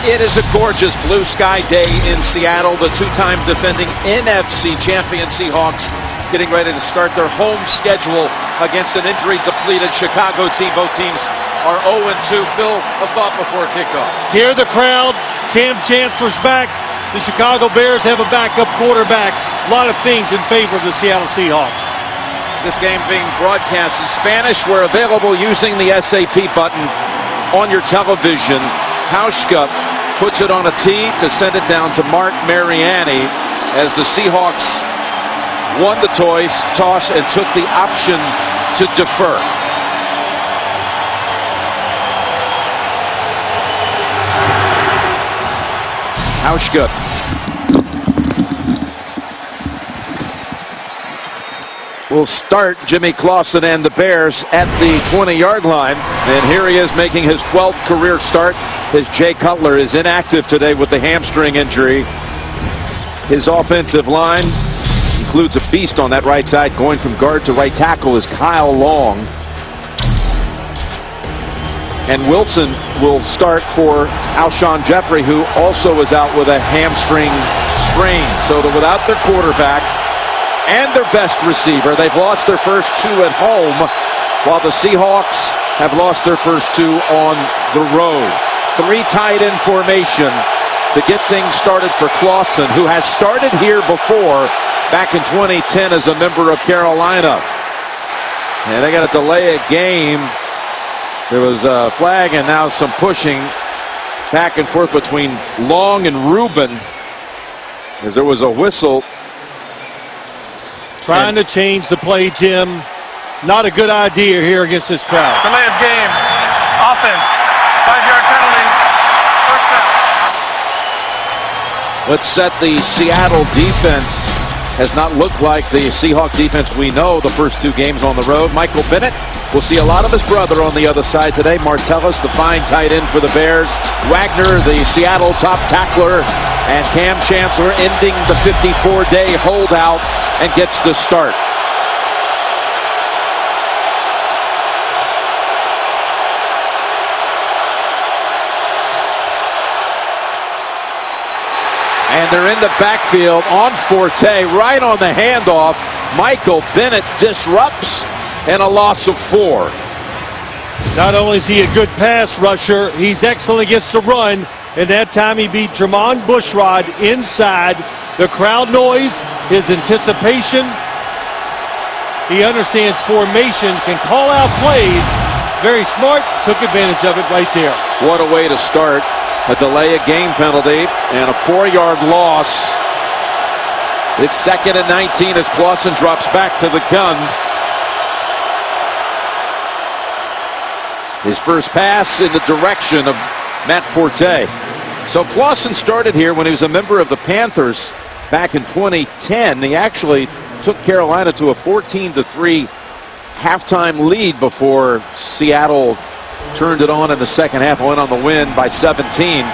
It is a gorgeous blue sky day in Seattle. The two-time defending NFC champion Seahawks getting ready to start their home schedule against an injury-depleted Chicago team. Both teams are 0-2. Phil, a thought before kickoff. Hear the crowd. Cam Chancellor's back. The Chicago Bears have a backup quarterback. A lot of things in favor of the Seattle Seahawks. This game being broadcast in Spanish. We're available using the SAP button on your television. Hauschka puts it on a tee to send it down to Mark Mariani as the Seahawks won the toss and took the option to defer. Hauschka will start Jimmy Clausen and the Bears at the 20-yard line. And here he is making his 12th career start as Jay Cutler is inactive today with the hamstring injury. His offensive line includes a beast on that right side. Going from guard to right tackle is Kyle Long. And Wilson will start for Alshon Jeffrey, who also is out with a hamstring sprain. So they're without their quarterback and their best receiver. They've lost their first two at home, while the Seahawks have lost their first two on the road. Three tight end formation to get things started for Clausen, who has started here before back in 2010 as a member of Carolina. And they got to delay a game. There was a flag and now some pushing back and forth between Long and Rubin as there was a whistle. Trying to change the play, Jim. Not a good idea here against this crowd. Delay of game. Offense. 5-yard penalty. First down. Let's set the Seattle defense. Has not looked like the Seahawk defense we know the first two games on the road. Michael Bennett will see a lot of his brother on the other side today. Martellus, the fine tight end for the Bears. Wagner, the Seattle top tackler. And Cam Chancellor ending the 54-day holdout and gets the start. And they're in the backfield on Forte, right on the handoff. Michael Bennett disrupts and a loss of 4. Not only is he a good pass rusher, he's excellent against the run. And that time he beat Tremont Bushrod inside. The crowd noise, his anticipation. He understands formation, can call out plays. Very smart, took advantage of it right there. What a way to start. A delay of game penalty and a 4-yard loss. It's 2nd and 19 as Clausen drops back to the gun. His first pass in the direction of Matt Forte. So Clausen started here when he was a member of the Panthers back in 2010. He actually took Carolina to a 14-3 halftime lead before Seattle turned it on in the second half, went on the win by 17.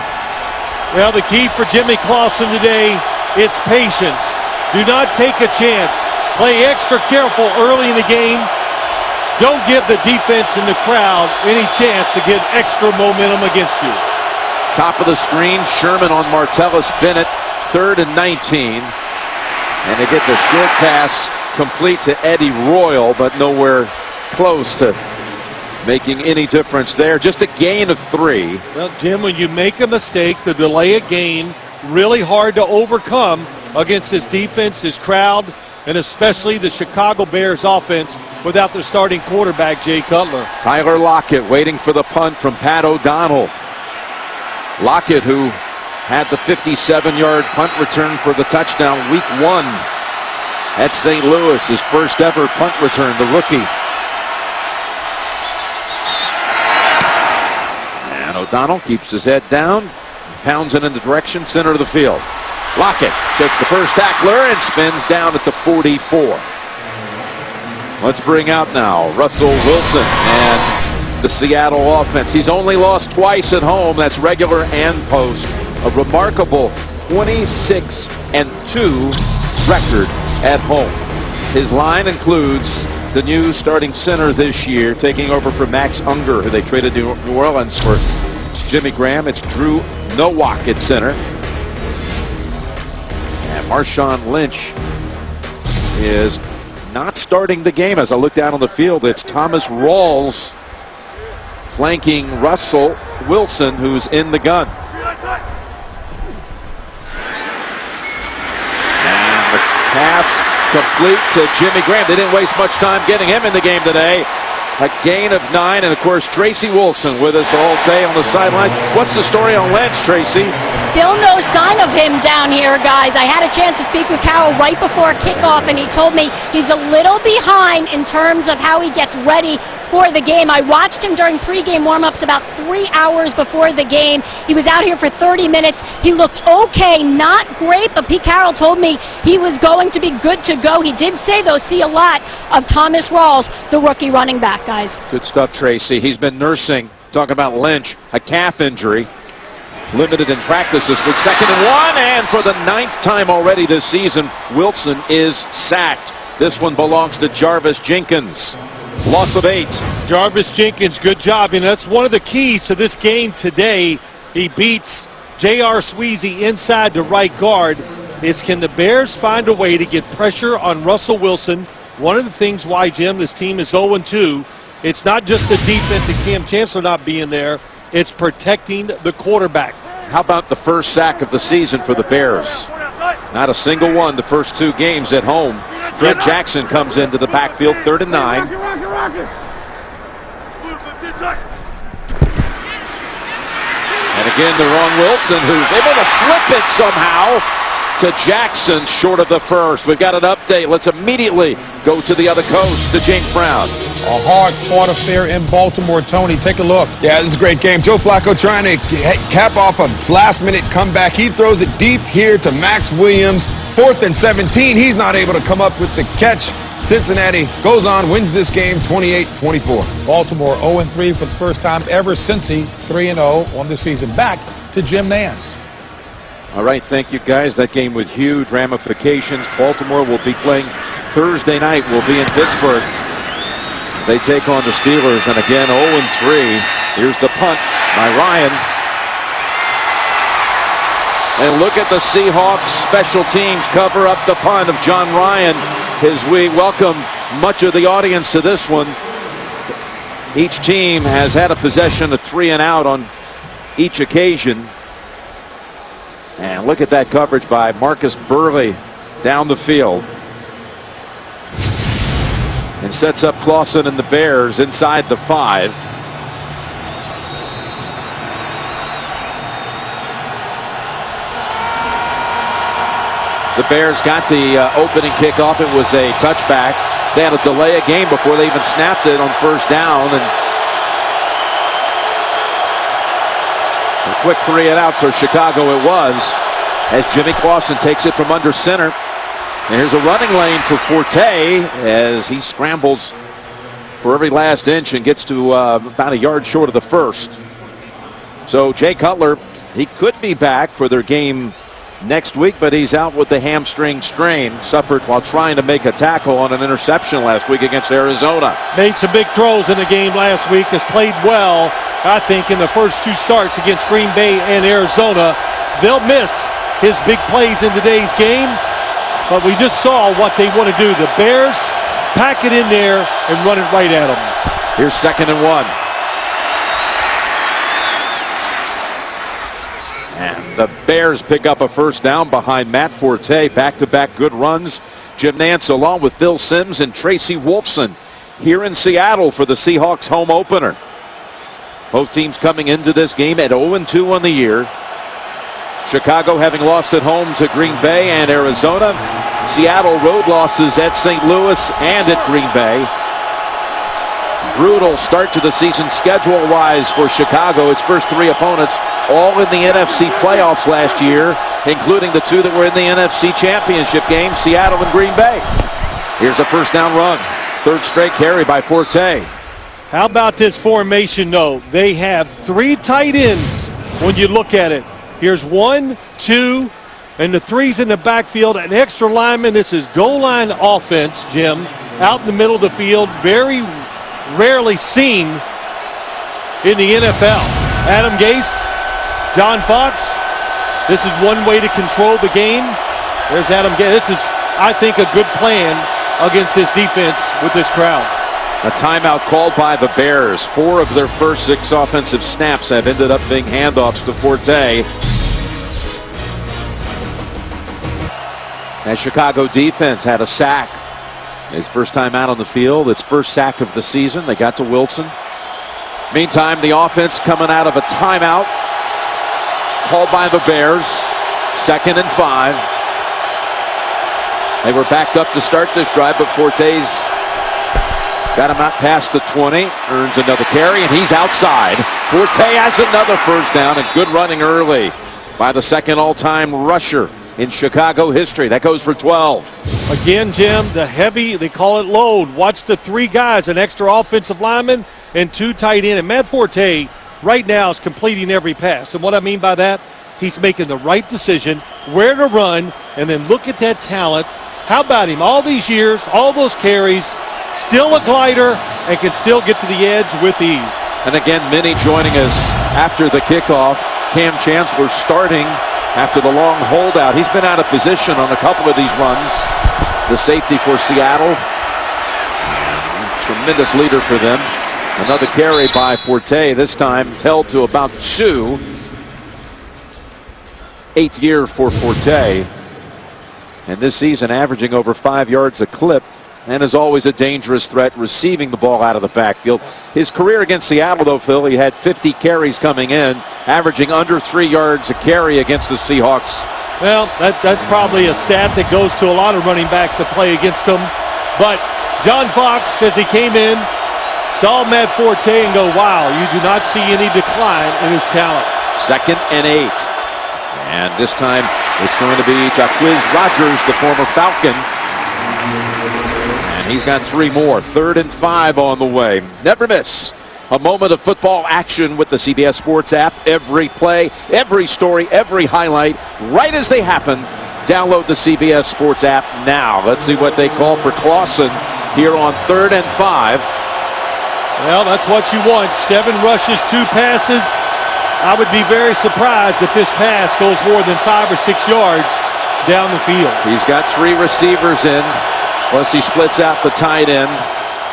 Well, the key for Jimmy Clausen today, it's patience. Do not take a chance. Play extra careful early in the game. Don't give the defense and the crowd any chance to get extra momentum against you. Top of the screen, Sherman on Martellus Bennett, 3rd and 19. And they get the short pass complete to Eddie Royal, but nowhere close to making any difference there. Just a gain of 3. Well, Jim, when you make a mistake, the delay a gain, really hard to overcome against this defense, this crowd, and especially the Chicago Bears offense without their starting quarterback, Jay Cutler. Tyler Lockett waiting for the punt from Pat O'Donnell. Lockett, who had the 57-yard punt return for the touchdown week 1 at St. Louis, his first ever punt return, the rookie. And O'Donnell keeps his head down, pounds it in the direction, center of the field. Lockett shakes the first tackler and spins down at the 44. Let's bring out now Russell Wilson and the Seattle offense. He's only lost twice at home. That's regular and post. A remarkable 26-2 record at home. His line includes the new starting center this year, taking over for Max Unger, who they traded to New Orleans for Jimmy Graham. It's Drew Nowak at center. And Marshawn Lynch is not starting the game. As I look down on the field, it's Thomas Rawls flanking Russell Wilson, who's in the gun. And the pass complete to Jimmy Graham. They didn't waste much time getting him in the game today. A gain of 9, and of course Tracy Wolfson with us all day on the sidelines. What's the story on Lynch, Tracy? Still no sign of him down here, guys. I had a chance to speak with Carroll right before kickoff, and he told me he's a little behind in terms of how he gets ready for the game. I watched him during pregame warm-ups about 3 hours before the game. He was out here for 30 minutes. He looked okay, not great, but Pete Carroll told me he was going to be good to go. He did say, though, see a lot of Thomas Rawls, the rookie running back, guys. Good stuff, Tracy. He's been nursing, talking about Lynch, a calf injury. Limited in practice this week. 2nd and 1, and for the 9th time already this season, Wilson is sacked. This one belongs to Jarvis Jenkins. Loss of 8. Jarvis Jenkins, good job. And that's one of the keys to this game today. He beats J.R. Sweezy inside to right guard. Is can the Bears find a way to get pressure on Russell Wilson? One of the things why, Jim, this team is 0-2. It's not just the defense and Cam Chancellor not being there. It's protecting the quarterback. How about the first sack of the season for the Bears? Not a single one the first 2 games at home. Fred Jackson comes into the backfield, 3rd and 9. And again, the wrong Wilson, who's able to flip it somehow to Jackson, short of the first. We've got an update. Let's immediately go to the other coast to James Brown. A hard-fought affair in Baltimore. Tony, take a look. Yeah, this is a great game. Joe Flacco trying to cap off a last-minute comeback. He throws it deep here to Max Williams. 4th and 17. He's not able to come up with the catch. Cincinnati goes on, wins this game 28-24. Baltimore 0-3 for the first time ever since he 3-0 on the season. Back to Jim Nance. All right, thank you, guys. That game with huge ramifications. Baltimore will be playing Thursday night. Will be in Pittsburgh. They take on the Steelers, and again, 0-3. Here's the punt by Ryan. And look at the Seahawks special teams cover up the punt of John Ryan as we welcome much of the audience to this one. Each team has had a possession of 3 and out on each occasion. And look at that coverage by Marcus Burley down the field. And sets up Clausen and the Bears inside the 5. The Bears got the opening kickoff. It was a touchback. They had to delay a game before they even snapped it on 1st down. And a quick 3 and out for Chicago it was, as Jimmy Clausen takes it from under center. And here's a running lane for Forte as he scrambles for every last inch and gets to about a yard short of the first. So Jay Cutler, he could be back for their game next week, but he's out with the hamstring strain, suffered while trying to make a tackle on an interception last week against Arizona. Made some big throws in the game last week, has played well, I think, in the first 2 starts against Green Bay and Arizona. They'll miss his big plays in today's game, but we just saw what they want to do. The Bears pack it in there and run it right at them. Here's 2nd and 1. And the Bears pick up a 1st down behind Matt Forte. Back-to-back good runs. Jim Nance along with Phil Simms and Tracy Wolfson here in Seattle for the Seahawks home opener. Both teams coming into this game at 0-2 on the year. Chicago having lost at home to Green Bay and Arizona. Seattle road losses at St. Louis and at Green Bay. Brutal start to the season schedule-wise for Chicago. Its first 3 opponents all in the NFC playoffs last year, including the 2 that were in the NFC Championship game, Seattle and Green Bay. Here's a 1st down run. 3rd straight carry by Forte. How about this formation, though? They have 3 tight ends when you look at it. Here's 1, 2, and the 3's in the backfield. An extra lineman. This is goal line offense, Jim, out in the middle of the field. Very rarely seen in the NFL. Adam Gase, John Fox. This is one way to control the game. There's Adam Gase. This is, I think, a good plan against this defense with this crowd. A timeout called by the Bears. 4 of their first 6 offensive snaps have ended up being handoffs to Forte. That Chicago defense had a sack. His first time out on the field. Its first sack of the season. They got to Wilson. Meantime, the offense coming out of a timeout called by the Bears. 2nd and 5. They were backed up to start this drive, but Forte's got him out past the 20. Earns another carry, and he's outside. Forte has another first down, and good running early by the second all-time rusher in Chicago history. That goes for 12. Again, Jim, the heavy, they call it load. Watch the 3 guys, an extra offensive lineman and 2 tight end. And Matt Forte right now is completing every pass. And what I mean by that, he's making the right decision, where to run, and then look at that talent. How about him? All these years, all those carries, still a glider, and can still get to the edge with ease. And again, many joining us after the kickoff. Cam Chancellor starting after the long holdout. He's been out of position on a couple of these runs. The safety for Seattle. Tremendous leader for them. Another carry by Forte. This time it's held to about 2. 8th year for Forte. And this season averaging over 5 yards a clip. And is always a dangerous threat receiving the ball out of the backfield. His career against Seattle, though, Phil, he had 50 carries coming in, averaging under 3 yards a carry against the Seahawks. Well, that's probably a stat that goes to a lot of running backs that play against him. But John Fox, as he came in, saw Matt Forte and go, wow, you do not see any decline in his talent. 2nd and 8. And this time it's going to be Jacquizz Rodgers, the former Falcon. He's got 3 more. 3rd and 5 on the way. Never miss a moment of football action with the CBS Sports app. Every play, every story, every highlight, right as they happen. Download the CBS Sports app now. Let's see what they call for Clausen here on 3rd and 5. Well, that's what you want. 7 rushes, 2 passes. I would be very surprised if this pass goes more than 5 or 6 yards down the field. He's got 3 receivers in. Plus he splits out the tight end,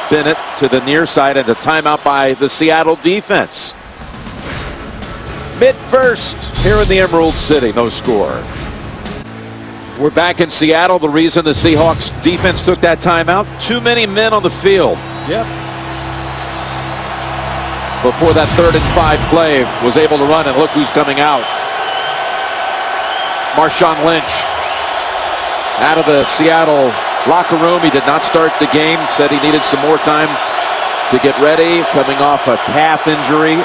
Bennett, to the near side, and a timeout by the Seattle defense. Mid-first here in the Emerald City, no score. We're back in Seattle. The reason the Seahawks defense took that timeout, too many men on the field. Yep. Before that 3rd and 5 play was able to run, and look who's coming out. Marshawn Lynch out of the Seattle locker room. He did not start the game. Said he needed some more time to get ready. Coming off a calf injury.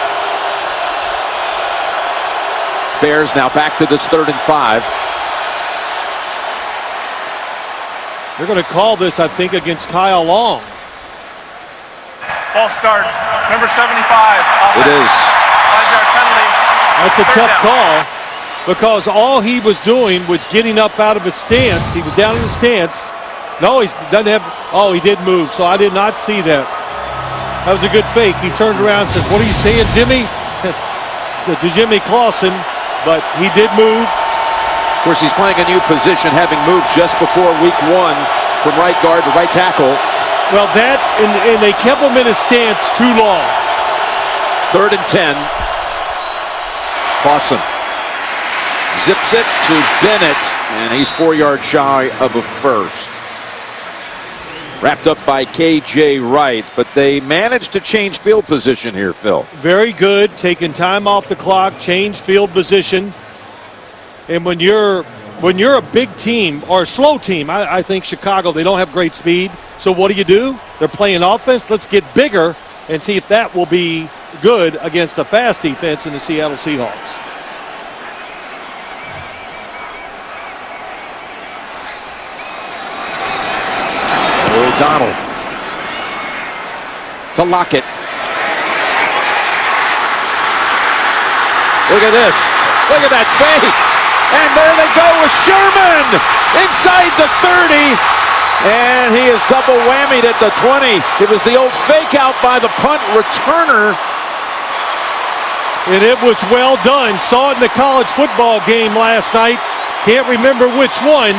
Bears now back to this 3rd and 5. They're going to call this, I think, against Kyle Long. False start. Number 75. It is. 5-yard penalty. That's a 3rd tough down. call because all he was doing was getting up out of his stance. He was down in the stance. No, he doesn't have. Oh, he did move, so I did not see that. That was a good fake. He turned around and said, "What are you saying, Jimmy?" To Jimmy Clausen, but he did move. Of course, he's playing a new position, having moved just before week 1 from right guard to right tackle. Well, that, and they kept him in his stance too long. 3rd and 10. Clausen zips it to Bennett, and he's 4 yards shy of a first. Wrapped up by K.J. Wright, but they managed to change field position here, Phil. Very good, taking time off the clock, change field position. And when you're a big team or a slow team, I think Chicago, they don't have great speed. So what do? They're playing offense. Let's get bigger and see if that will be good against a fast defense in the Seattle Seahawks. O'Donnell to Lockett. Look at this. Look at that fake. And there they go with Sherman inside the 30. And he is double whammied at the 20. It was the old fake out by the punt returner. And it was well done. Saw it in the college football game last night. Can't remember which one.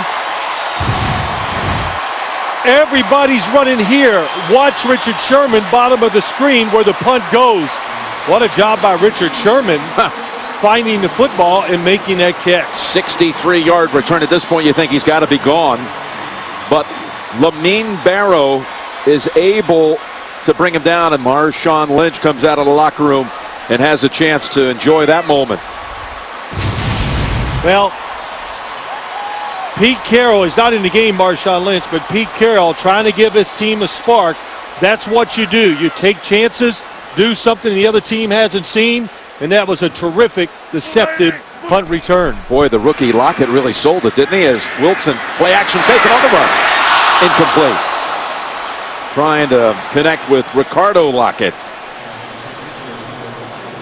Everybody's running here. Watch Richard Sherman, bottom of the screen where the punt goes. What a job by Richard Sherman finding the football and making that catch. 63-yard return. At this point, you think he's got to be gone. But Lamine Barrow is able to bring him down, and Marshawn Lynch comes out of the locker room and has a chance to enjoy that moment. Well, Pete Carroll is not in the game, Marshawn Lynch, but Pete Carroll trying to give his team a spark. That's what you do. You take chances, do something the other team hasn't seen, and that was a terrific, deceptive punt return. Boy, the rookie Lockett really sold it, didn't he? As Wilson, play action, fake it on the run. Incomplete. Trying to connect with Ricardo Lockett.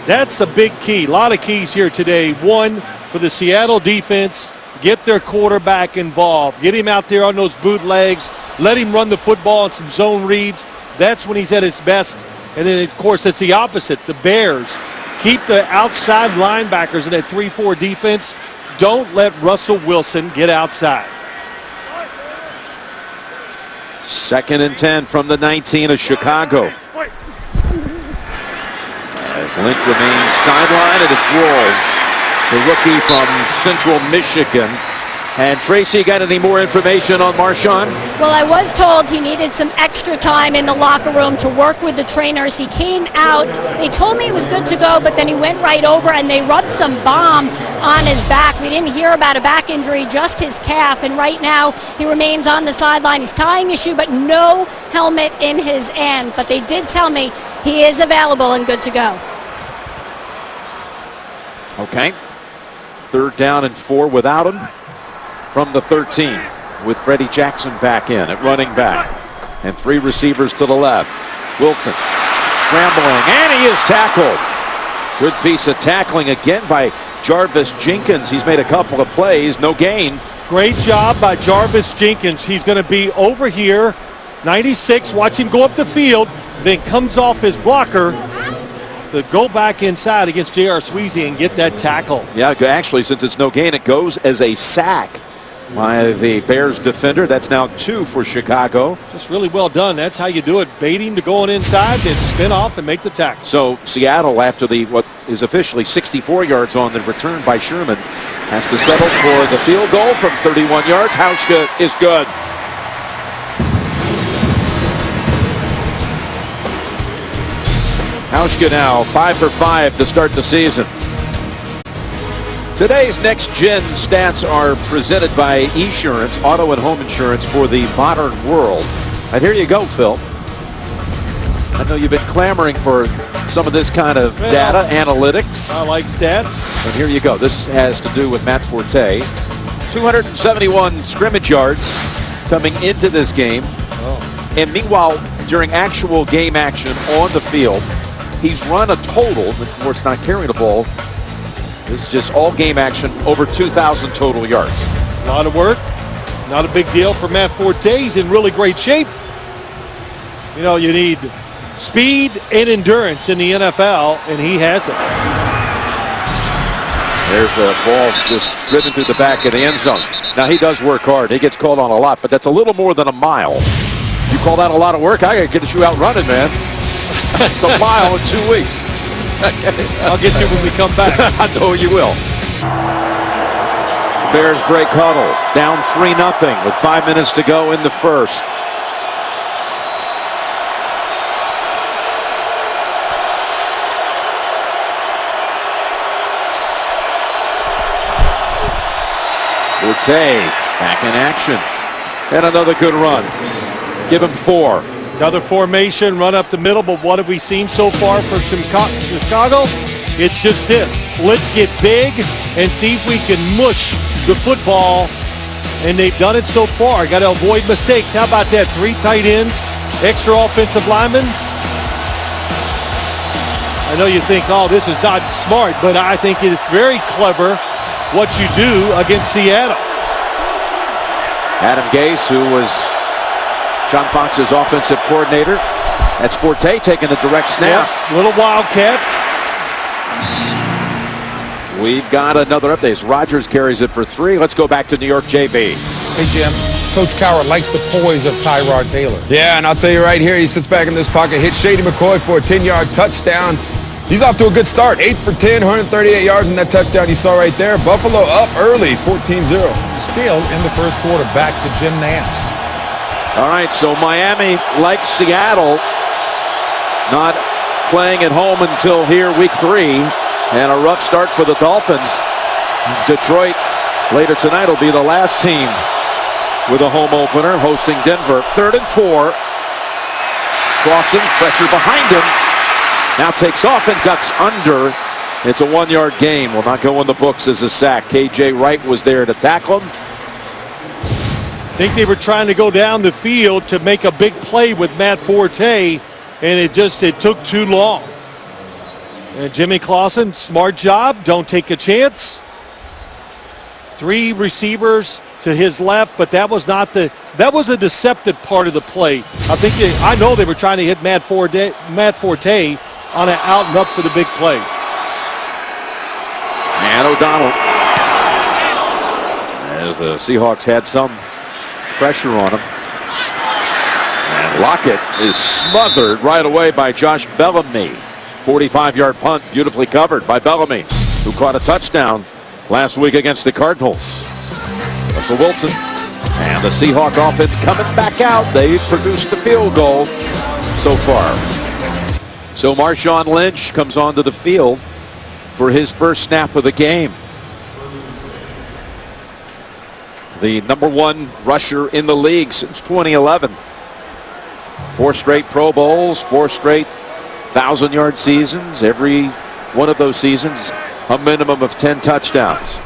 That's a big key. A lot of keys here today. One, for the Seattle defense, get their quarterback involved. Get him out there on those bootlegs. Let him run the football on some zone reads. That's when he's at his best. And then, of course, it's the opposite. The Bears keep the outside linebackers in that 3-4 defense. Don't let Russell Wilson get outside. 2nd and 10 from the 19 of Chicago. As Lynch remains sidelined, and it's Rawls, the rookie from Central Michigan. And Tracy, got any more information on Marshawn? Well, I was told he needed some extra time in the locker room to work with the trainers. He came out, they told me he was good to go, but then he went right over and they rubbed some balm on his back. We didn't hear about a back injury, just his calf, and right now he remains on the sideline. He's tying his shoe, but no helmet in his hand. But they did tell me he is available and good to go. Okay. 3rd down and 4 without him. From the 13, with Freddie Jackson back in at running back. And 3 receivers to the left. Wilson scrambling, and he is tackled. Good piece of tackling again by Jarvis Jenkins. He's made a couple of plays, no gain. Great job by Jarvis Jenkins. He's going to be over here, 96. Watch him go up the field, then comes off his blocker to go back inside against J.R. Sweezy and get that tackle. Yeah, actually, since it's no gain, it goes as a sack by the Bears defender. That's now 2 for Chicago. Just really well done. That's how you do it. Bait him to going inside, then spin off and make the tackle. So Seattle, after the what is officially 64 yards on the return by Sherman, has to settle for the field goal from 31 yards. Hauschka is good. Hauschka now 5 for 5 to start the season. Today's Next Gen stats are presented by Esurance, auto and home insurance for the modern world. And here you go, Phil. I know you've been clamoring for some of this kind of data, analytics. I like stats. And here you go. This has to do with Matt Forte. 271 scrimmage yards coming into this game. And meanwhile, during actual game action on the field, he's run a total, of course not carrying the ball, this is just all game action, over 2,000 total yards. A lot of work. Not a big deal for Matt Forte. He's in really great shape. You know, you need speed and endurance in the NFL, and he has it. There's a ball just driven through the back of the end zone. Now, he does work hard. He gets called on a lot, but that's a little more than a mile. You call that a lot of work? I got to get you out running, man. It's a mile in 2 weeks. I'll get you when we come back. I know you will. Bears break huddle. Down 3-0 with 5 minutes to go in the first. Forte back in action. And another good run. Give him 4. Another formation, run up the middle, but what have we seen so far from Chicago? It's just this. Let's get big and see if we can mush the football, and they've done it so far. Got to avoid mistakes. How about that? 3 tight ends, extra offensive linemen. I know you think, oh, this is not smart, but I think it's very clever what you do against Seattle. Adam Gase, who was John Fox's offensive coordinator. That's Forte taking the direct snap. Yep, little wildcat. We've got another update. Rogers carries it for 3. Let's go back to New York, JB. Hey, Jim. Coach Cowher likes the poise of Tyrod Taylor. Yeah, and I'll tell you right here, he sits back in this pocket, hits Shady McCoy for a 10-yard touchdown. He's off to a good start. 8 for 10, 138 yards in that touchdown you saw right there. Buffalo up early, 14-0. Still in the first quarter, back to Jim Nance. All right, so Miami, like Seattle, not playing at home until here week 3, and a rough start for the Dolphins. Detroit later tonight will be the last team with a home opener, hosting Denver. 3rd and 4. Clausen, pressure behind him. Now takes off and ducks under. It's a 1-yard gain. Will not go in the books as a sack. KJ Wright was there to tackle him. I think they were trying to go down the field to make a big play with Matt Forte, and it took too long. And Jimmy Clausen, smart job. Don't take a chance. 3 receivers to his left, but that was a deceptive part of the play. I know they were trying to hit Matt Forte on an out and up for the big play. And O'Donnell, as the Seahawks had some pressure on him. And Lockett is smothered right away by Josh Bellamy. 45-yard punt, beautifully covered by Bellamy, who caught a touchdown last week against the Cardinals. Russell Wilson and the Seahawk offense coming back out. They've produced the field goal so far. So Marshawn Lynch comes onto the field for his first snap of the game. The #1 rusher in the league since 2011. 4 straight Pro Bowls, 4 straight 1,000-yard seasons. Every one of those seasons, a minimum of 10 touchdowns.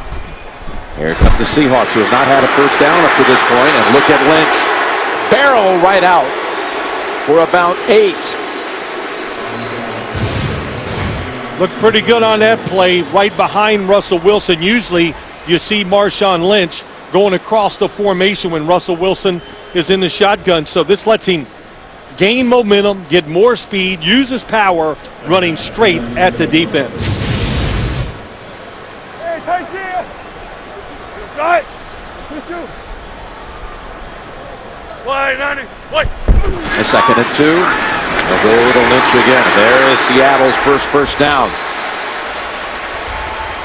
Here come the Seahawks, who have not had a first down up to this point. And look at Lynch. Barrel right out for about 8. Looked pretty good on that play, right behind Russell Wilson. Usually you see Marshawn Lynch going across the formation when Russell Wilson is in the shotgun. So this lets him gain momentum, get more speed, use his power, running straight at the defense. Hey, tight here. Right. Wide, 90. Wide. A 2nd and 2. They'll go to Lynch again. There is Seattle's first down.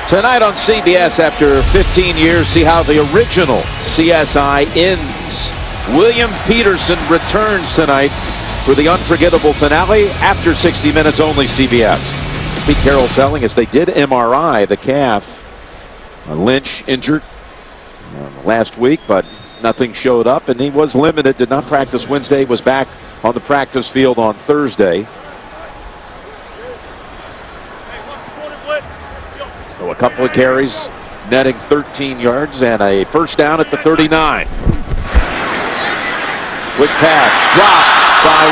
Tonight on CBS, after 15 years, see how the original CSI ends. William Peterson returns tonight for the unforgettable finale after 60 minutes only. CBS. Pete Carroll telling us they did MRI the calf. Lynch injured last week, but nothing showed up, and he was limited, did not practice Wednesday, was back on the practice field on Thursday. So a couple of carries, netting 13 yards and a first down at the 39. Quick pass dropped by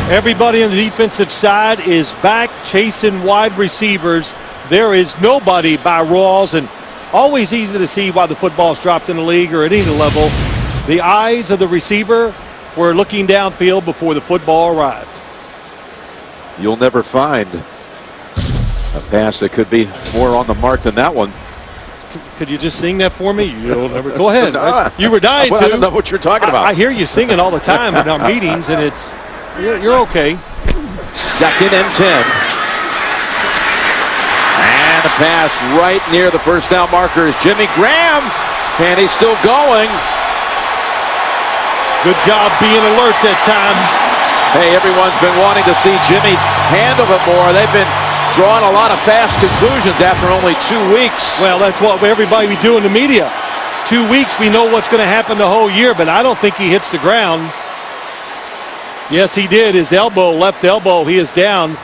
Rawls. Everybody on the defensive side is back chasing wide receivers. There is nobody by Rawls, and always easy to see why the football's dropped in the league or at any level. The eyes of the receiver were looking downfield before the football arrived. You'll never find a pass that could be more on the mark than that one. Could you just sing that for me? You'll never. Go ahead. You were dying to. I don't know what you're talking about. I hear you singing all the time in our meetings, and you're okay. 2nd and 10. And a pass right near the first down marker is Jimmy Graham, and he's still going. Good job being alert that time. Hey, everyone's been wanting to see Jimmy handle it more. They've been drawing a lot of fast conclusions after only 2 weeks. Well, that's what everybody be doing in the media. 2 weeks, we know what's going to happen the whole year, but I don't think he hits the ground. Yes, he did. His elbow, left elbow, he is down.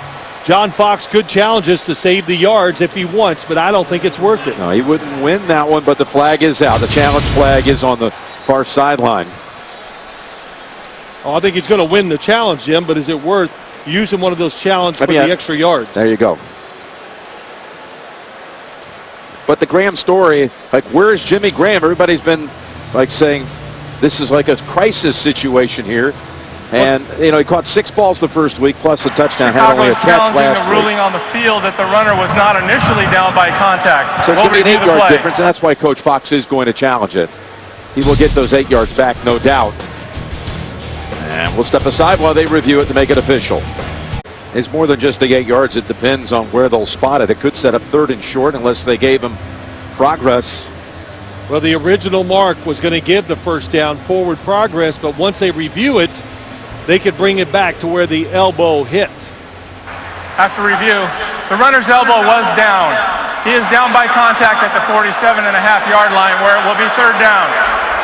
John Fox could challenge us to save the yards if he wants, but I don't think it's worth it. No, he wouldn't win that one, but the flag is out. The challenge flag is on the far sideline. Oh, I think he's going to win the challenge, Jim, but is it worth using one of those challenges for the extra yards? There you go. But the Graham story, like, where is Jimmy Graham? Everybody's been like saying this is like a crisis situation here. And, he caught 6 balls the first week, plus a touchdown. Had Chicago only a is catch challenging last the week. ruling on the field that the runner was not initially down by contact. So it's going to be an We'll review the 8-yard play. difference, and that's why Coach Fox is going to challenge it. He will get those 8 yards back, no doubt. And we'll step aside while they review it to make it official. It's more than just the 8 yards. It depends on where they'll spot it. It could set up 3rd and short unless they gave him progress. Well, the original mark was going to give the first down forward progress, but once they review it, they could bring it back to where the elbow hit. After review, the runner's elbow was down. He is down by contact at the 47.5-yard line, where it will be 3rd down.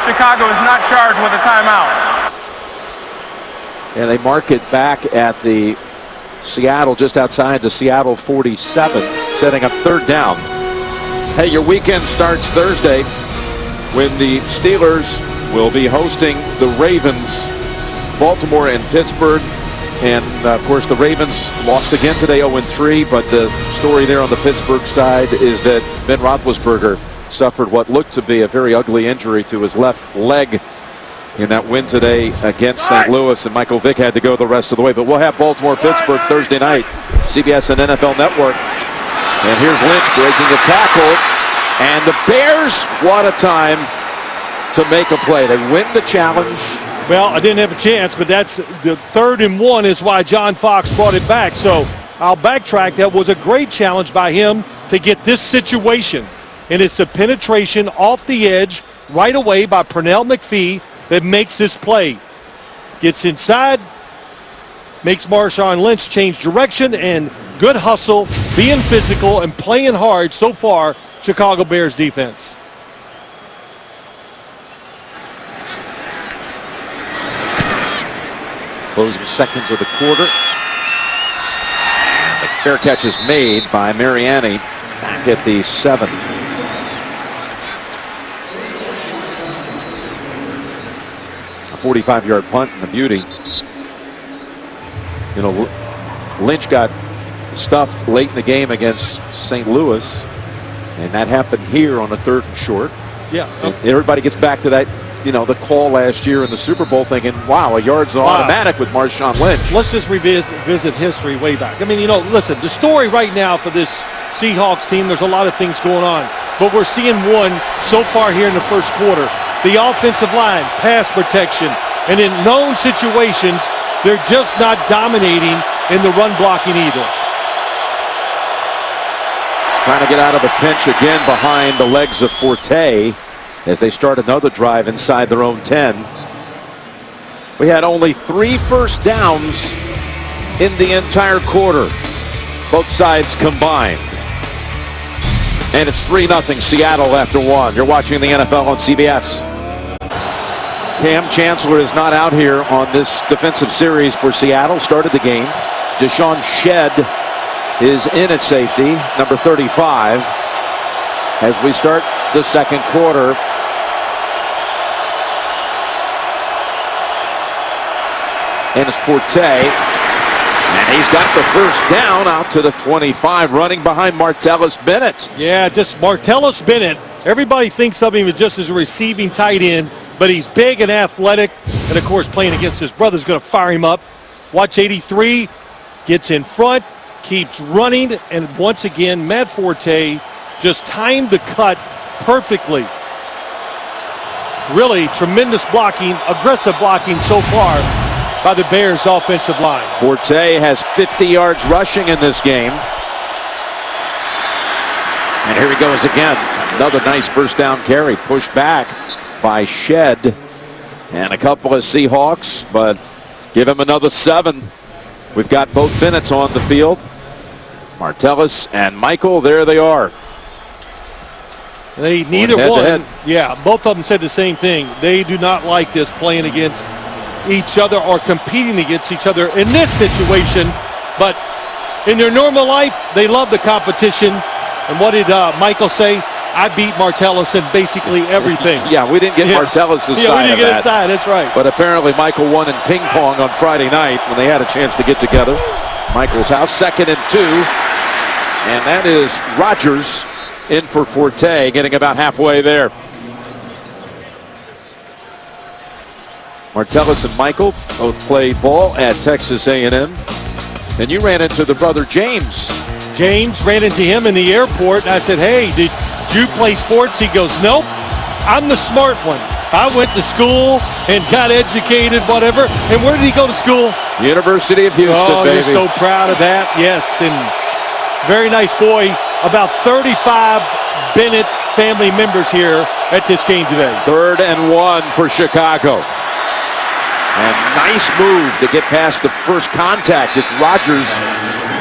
Chicago is not charged with a timeout. And they mark it back at the Seattle, just outside the Seattle 47, setting up 3rd down. Hey, your weekend starts Thursday when the Steelers will be hosting the Ravens. Baltimore and Pittsburgh. And, of course, the Ravens lost again today, 0-3. But the story there on the Pittsburgh side is that Ben Roethlisberger suffered what looked to be a very ugly injury to his left leg in that win today against St. Louis. And Michael Vick had to go the rest of the way. But we'll have Baltimore-Pittsburgh Thursday night, CBS and NFL Network. And here's Lynch breaking a tackle. And the Bears, what a time to make a play. They win the challenge. Well, I didn't have a chance, but that's the 3rd and 1 is why John Fox brought it back. So I'll backtrack. That was a great challenge by him to get this situation. And it's the penetration off the edge right away by Pernell McPhee that makes this play. Gets inside, makes Marshawn Lynch change direction, and good hustle, being physical and playing hard so far, Chicago Bears defense. Closing seconds of the quarter. The fair catch is made by Mariani back at the 7. A 45-yard punt and a beauty. Lynch got stuffed late in the game against St. Louis, and that happened here on a 3rd and short. Yeah. And everybody gets back to that, the call last year in the Super Bowl thinking, wow, a yard's automatic with Marshawn Lynch. Let's just revisit history way back. I mean, listen, the story right now for this Seahawks team, there's a lot of things going on. But we're seeing one so far here in the first quarter. The offensive line, pass protection, and in known situations, they're just not dominating in the run blocking either. Trying to get out of a pinch again behind the legs of Forte as they start another drive inside their own 10. We had only 3 first downs in the entire quarter, both sides combined. And it's 3-0 Seattle after 1. You're watching the NFL on CBS. Cam Chancellor is not out here on this defensive series for Seattle. Started the game. Deshaun Shedd is in at safety, number 35, as we start the second quarter. And it's Forte, and he's got the first down out to the 25, running behind Martellus Bennett. Yeah, just Martellus Bennett. Everybody thinks of him just as a receiving tight end, but he's big and athletic, and of course playing against his brother's going to fire him up. Watch 83, gets in front, keeps running, and once again, Matt Forte just timed the cut perfectly. Really tremendous blocking, aggressive blocking so far by the Bears offensive line. Forte has 50 yards rushing in this game. And here he goes again. Another nice first down carry, pushed back by Shedd and a couple of Seahawks, but give him another 7. We've got both Bennetts on the field. Martellus and Michael, there they are. They neither one. Yeah, both of them said the same thing. They do not like this playing against each other or competing against each other in this situation, but in their normal life, they love the competition. And what did Michael say? I beat Martellus in basically everything. Yeah, we didn't get Martellus' side we didn't of get that. inside, that's right. But apparently Michael won in ping pong on Friday night when they had a chance to get together. Michael's house, 2nd and 2. And that is Rodgers in for Forte, getting about halfway there. Martellus and Michael both played ball at Texas A&M. And you ran into the brother James. James, ran into him in the airport, and I said, hey, did you play sports? He goes, nope, I'm the smart one. I went to school and got educated, whatever. And where did he go to school? University of Houston, baby. You're so proud of that. Yes, and very nice boy. About 35 Bennett family members here at this game today. 3rd and 1 for Chicago. And nice move to get past the first contact. It's Rodgers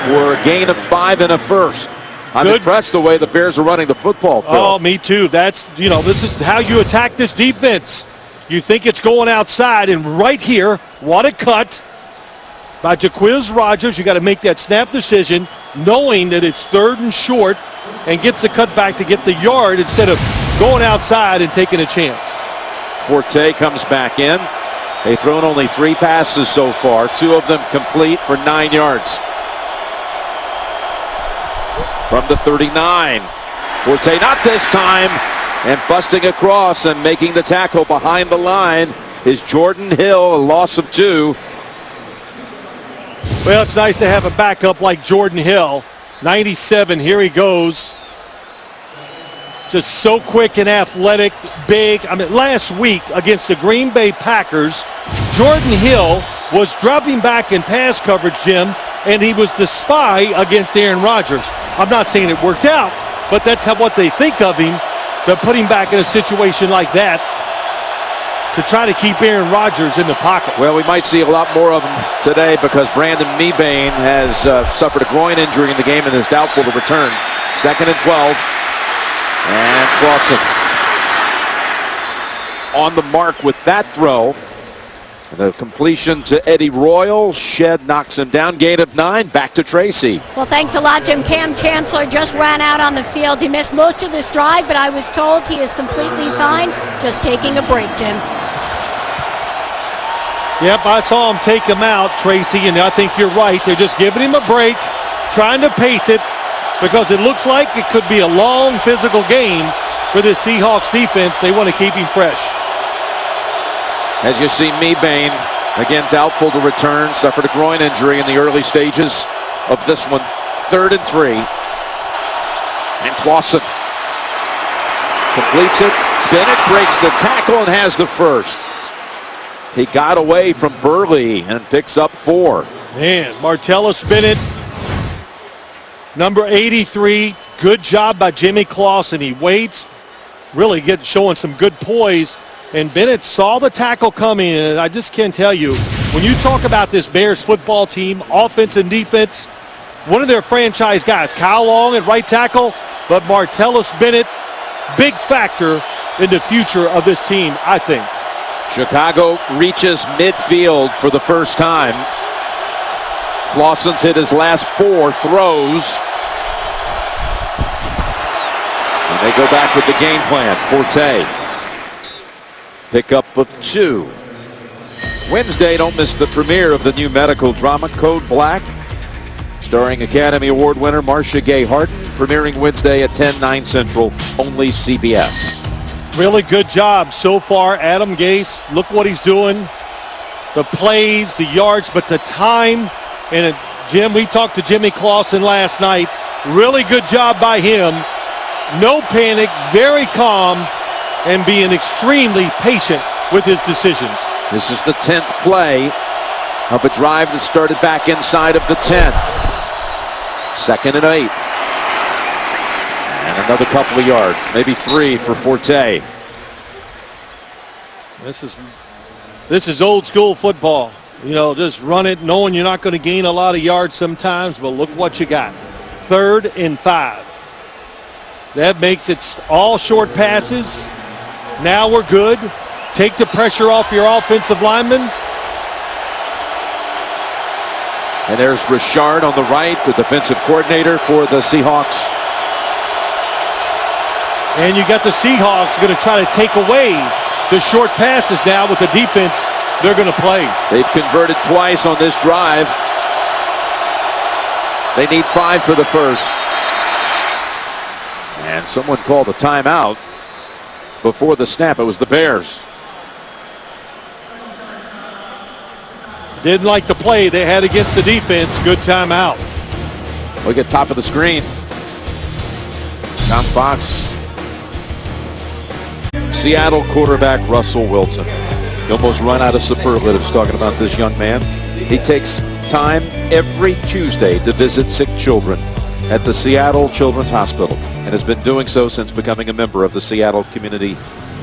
for a gain of 5 and a first. I'm impressed the way the Bears are running the football, Phil. Oh, me too. That's, this is how you attack this defense. You think it's going outside, and right here, what a cut by Jacquizz Rodgers. You got to make that snap decision, knowing that it's 3rd and short, and gets the cut back to get the yard instead of going outside and taking a chance. Forte comes back in. They've thrown only 3 passes so far, 2 of them complete for 9 yards. From the 39, Forte not this time, and busting across and making the tackle behind the line is Jordan Hill, a loss of 2. Well, it's nice to have a backup like Jordan Hill. 97, here he goes. Just so quick and athletic, big. I mean, last week against the Green Bay Packers, Jordan Hill was dropping back in pass coverage, Jim, and he was the spy against Aaron Rodgers. I'm not saying it worked out, but that's what they think of him. They're putting him back in a situation like that to try to keep Aaron Rodgers in the pocket. Well, we might see a lot more of him today because Brandon Mebane has suffered a groin injury in the game and is doubtful to return. 2nd and 12. And Clausen on the mark with that throw. The completion to Eddie Royal. Shed knocks him down. Gain of 9. Back to Tracy. Well, thanks a lot, Jim. Cam Chancellor just ran out on the field. He missed most of this drive, but I was told he is completely fine. Just taking a break, Jim. Yep, I saw him take him out, Tracy, and I think you're right. They're just giving him a break, trying to pace it, because it looks like it could be a long physical game for this Seahawks defense. They want to keep him fresh. As you see, Mebane, again, doubtful to return, suffered a groin injury in the early stages of this one. 3rd and 3. And Clausen completes it. Bennett breaks the tackle and has the first. He got away from Burley and picks up 4. Man, Martellus Bennett, number 83. Good job by Jimmy Clausen. He waits, really showing some good poise. And Bennett saw the tackle coming, and I just can't tell you, when you talk about this Bears football team, offense and defense, one of their franchise guys, Kyle Long at right tackle, but Martellus Bennett, big factor in the future of this team, I think. Chicago reaches midfield for the first time. Clausen's hit his last 4 throws. And they go back with the game plan. Forte. Pickup of 2. Wednesday, don't miss the premiere of the new medical drama, Code Black, starring Academy Award winner Marcia Gay Harden, premiering Wednesday at 10, 9 Central, only CBS. Really good job so far, Adam Gase. Look what he's doing. The plays, the yards, but the time. And Jim, we talked to Jimmy Clausen last night. Really good job by him. No panic, very calm, and being extremely patient with his decisions. This is the 10th play of a drive that started back inside of the 10. 2nd and 8. And another couple of yards, maybe 3 for Forte. This is old school football. Just run it knowing you're not going to gain a lot of yards sometimes, but look what you got. 3rd and 5. That makes it all short passes. Now we're good. Take the pressure off your offensive lineman. And there's Richard on the right, the defensive coordinator for the Seahawks. And you got the Seahawks going to try to take away the short passes now with the defense they're going to play. They've converted twice on this drive. They need 5 for the first. And someone called a timeout before the snap. It was the Bears. Didn't like the play they had against the defense. Good timeout. Look at top of the screen. John Fox. Seattle quarterback Russell Wilson. You almost run out of superlatives talking about this young man. He takes time every Tuesday to visit sick children at the Seattle Children's Hospital and has been doing so since becoming a member of the Seattle community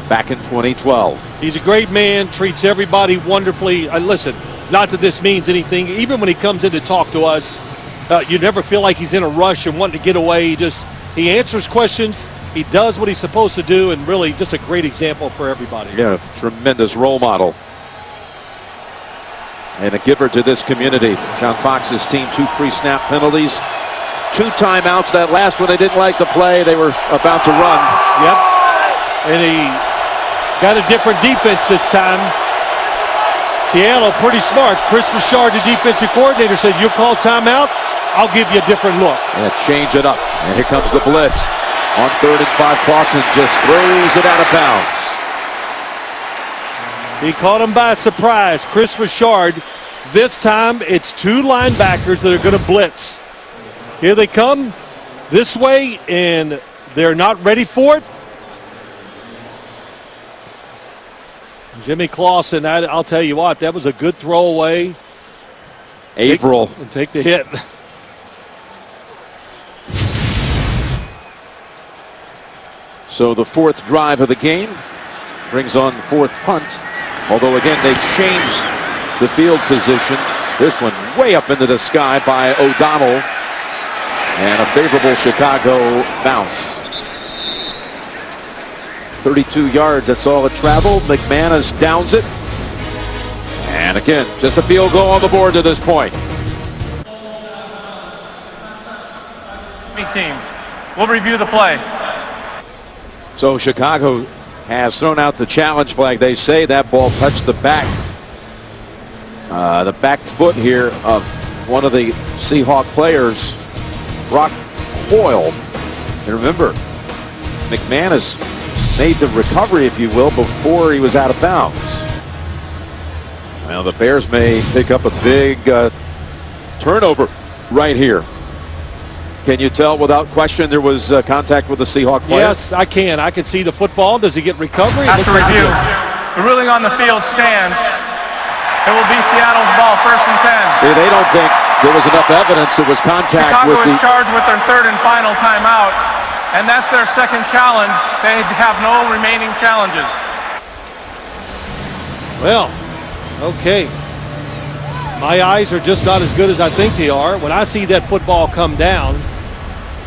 back in 2012. He's a great man, treats everybody wonderfully. Listen, not that this means anything. Even when he comes in to talk to us, you never feel like he's in a rush and wanting to get away. He answers questions. He does what he's supposed to do, and really just a great example for everybody. Yeah, tremendous role model. And a giver to this community. John Fox's team, 2 pre-snap penalties, 2 timeouts. That last one, they didn't like the play. They were about to run. Yep. And he got a different defense this time. Seattle, pretty smart. Chris Richard, the defensive coordinator, said, "You'll call timeout, I'll give you a different look." Yeah, change it up. And here comes the blitz. On 3rd and 5, Clausen just throws it out of bounds. He caught him by surprise. Chris Richard. This time, it's 2 linebackers that are going to blitz. Here they come this way, and they're not ready for it. Jimmy Clausen, I'll tell you what, that was a good throwaway. Averill. Take the hit. So the 4th drive of the game brings on the 4th punt. Although, again, they changed the field position. This one way up into the sky by O'Donnell. And a favorable Chicago bounce. 32 yards, that's all it traveled. McManus downs it. And again, just a field goal on the board to this point. Team. We'll review the play. So Chicago has thrown out the challenge flag. They say that ball touched the back foot here of one of the Seahawk players, Brock Hoyle. And remember, McManus made the recovery, if you will, before he was out of bounds. Well, the Bears may pick up a big turnover right here. Can you tell without question there was contact with the Seahawk player? Yes, I can. I can see the football. Does he get recovery? After review, the ruling on the field stands. It will be Seattle's ball, 1st and 10. See, they don't think there was enough evidence it was contact Chicago with is charged with their 3rd and final timeout, and that's their 2nd challenge. They have no remaining challenges. Well, okay. My eyes are just not as good as I think they are. When I see that football come down,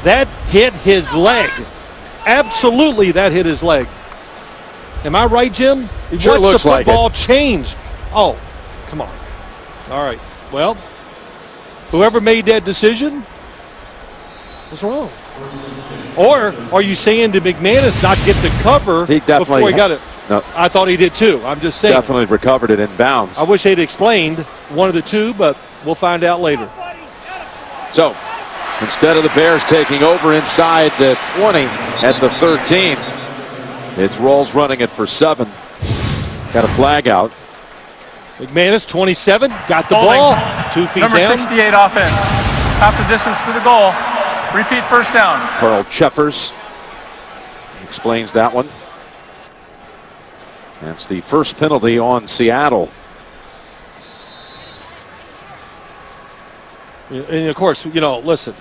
that hit his leg. Absolutely, that hit his leg. Am I right, Jim? Sure looks the like it. football change? Oh, come on. All right. Well, whoever made that decision was wrong. Or are you saying did McManus not get the cover before he got it? No. I thought he did too. I'm just saying. Definitely recovered it in bounds. I wish they'd explained one of the two, but we'll find out later. So instead of the Bears taking over inside the 20 at the 13, it's Rawls running it for 7. Got a flag out. McManus, 27, got the Holding. ball, 2 feet Number down. 68 offense. Half the distance to the goal. Repeat 1st down. Carl Cheffers explains that one. That's the first penalty on Seattle. And of course, listen,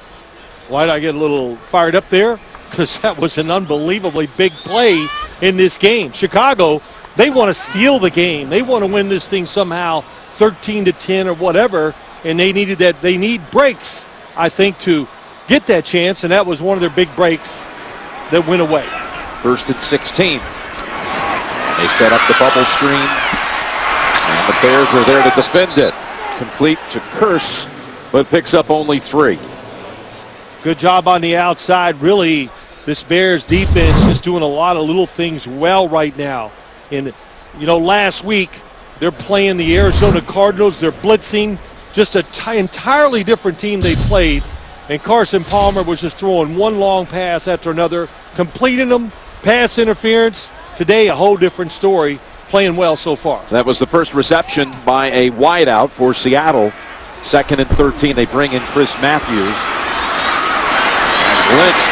why did I get a little fired up there? Because that was an unbelievably big play in this game. Chicago, they want to steal the game. They want to win this thing somehow, 13-10 or whatever, and they needed that. They need breaks, I think, to get that chance, and that was one of their big breaks that went away. 1st and 16. They set up the bubble screen, and the Bears are there to defend it. Complete to Curse, but picks up only 3. Good job on the outside. Really, this Bears defense just doing a lot of little things well right now. And, last week, they're playing the Arizona Cardinals. They're blitzing. Just an entirely different team they played. And Carson Palmer was just throwing one long pass after another, completing them, pass interference. Today, a whole different story. playing well so far. That was the first reception by a wideout for Seattle. 2nd and 13. They bring in Chris Matthews. As Lynch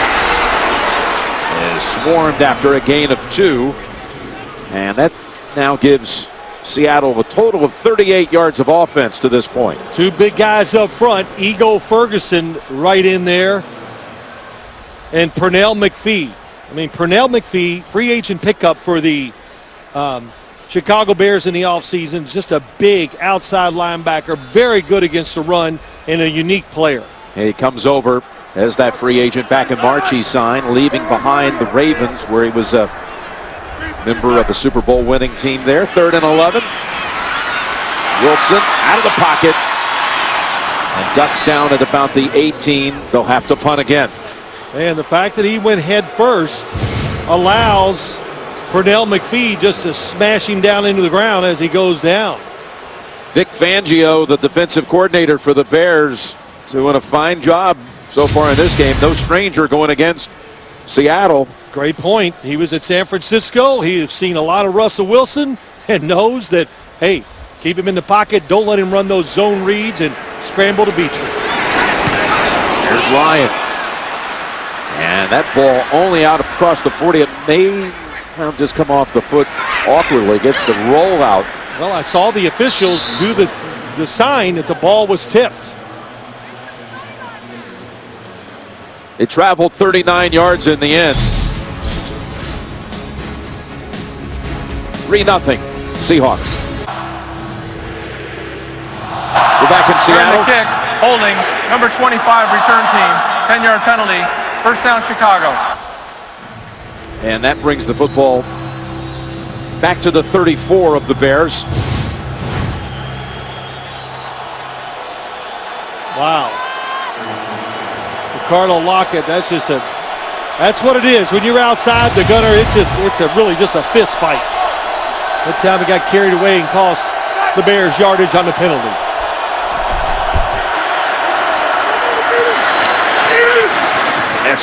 is swarmed after a gain of 2. And that now gives Seattle a total of 38 yards of offense to this point. 2 big guys up front. Ego Ferguson right in there. And Pernell McPhee. I mean, Pernell McPhee, free agent pickup for the Chicago Bears in the offseason. Just a big outside linebacker. Very good against the run and a unique player. He comes over as that free agent back in March he signed, leaving behind the Ravens where he was a member of a Super Bowl winning team there. 3rd and 11. Wilson out of the pocket and ducks down at about the 18. They'll have to punt again. And the fact that he went head first allows Pernell McPhee just to smash him down into the ground as he goes down. Vic Fangio, the defensive coordinator for the Bears, doing a fine job so far in this game. No stranger going against Seattle. Great point. He was at San Francisco. He has seen a lot of Russell Wilson and knows that, hey, keep him in the pocket. Don't let him run those zone reads and scramble to beat you. Here's Ryan. And that ball only out across the 40. It may just come off the foot awkwardly. Gets the rollout. Well, I saw the officials do the sign that the ball was tipped. It traveled 39 yards in the end. 3-0 Seahawks. We're back in Seattle. The kick, holding, number 25 return team, 10-yard penalty, 1st down Chicago. And that brings the football back to the 34 of the Bears. Wow. Ricardo Lockett, that's what it is. When you're outside the gunner, it's really just a fist fight. That time he got carried away and cost the Bears yardage on the penalty.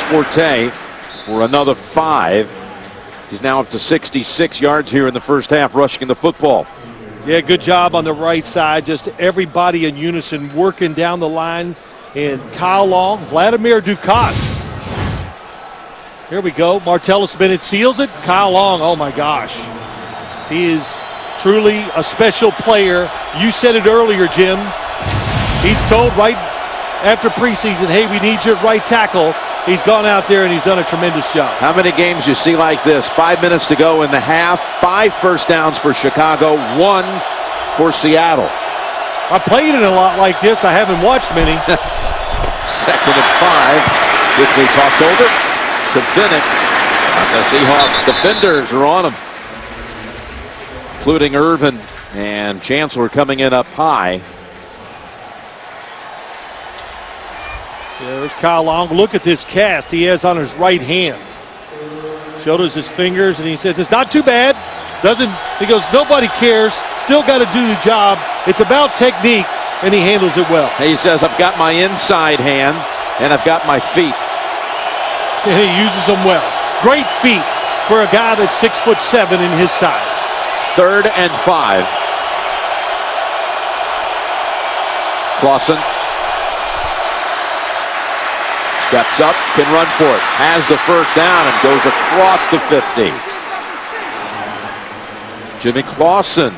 Forte for another 5. He's now up to 66 yards here in the first half rushing the football. Yeah, good job on the right side. Just everybody in unison working down the line. And Kyle Long, Vladimir Dukas. Here we go. Martellus Bennett seals it. Kyle Long, oh my gosh. He is truly a special player. You said it earlier, Jim. He's told right after preseason, hey, we need your right tackle. He's gone out there and he's done a tremendous job. How many games you see like this? 5 minutes to go in the half. 5 first downs for Chicago, 1 for Seattle. I played it a lot like this. I haven't watched many. 2nd and 5. Quickly tossed over to Bennett. The Seahawks defenders are on him, including Irvin and Chancellor coming in up high. There's Kyle Long. Look at this cast he has on his right hand. Showed us his fingers, and he says, it's not too bad. He goes, nobody cares. Still got to do the job. It's about technique, and he handles it well. He says, I've got my inside hand, and I've got my feet. And he uses them well. Great feet for a guy that's 6'7" in his size. 3rd and 5. Clausen steps up, can run for it, has the first down and goes across the 50. Jimmy Clausen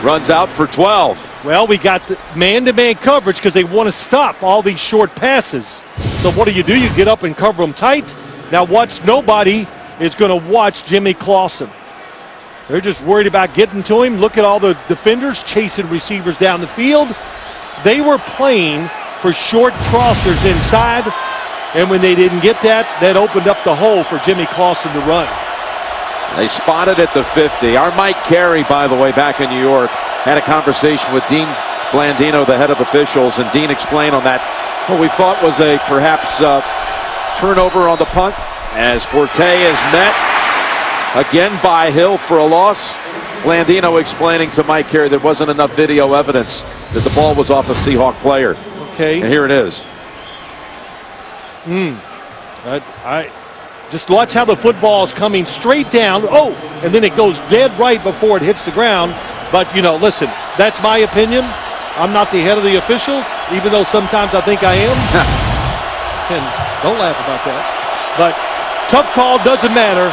runs out for 12. Well, we got the man-to-man coverage because they want to stop all these short passes. So what do? You get up and cover them tight. Now watch, nobody is going to watch Jimmy Clausen. They're just worried about getting to him. Look at all the defenders chasing receivers down the field. They were playing for short crossers inside. And when they didn't get that, that opened up the hole for Jimmy Clausen to run. They spotted at the 50. Our Mike Carey, by the way, back in New York, had a conversation with Dean Blandino, the head of officials, and Dean explained on that what we thought was a perhaps turnover on the punt, as Forte is met again by Hill for a loss. Blandino explaining to Mike Carey there wasn't enough video evidence that the ball was off a Seahawk player. Okay. And here it is. Just watch how the football is coming straight down. Oh, and then it goes dead right before it hits the ground. But, listen, that's my opinion. I'm not the head of the officials, even though sometimes I think I am. And don't laugh about that. But tough call, doesn't matter.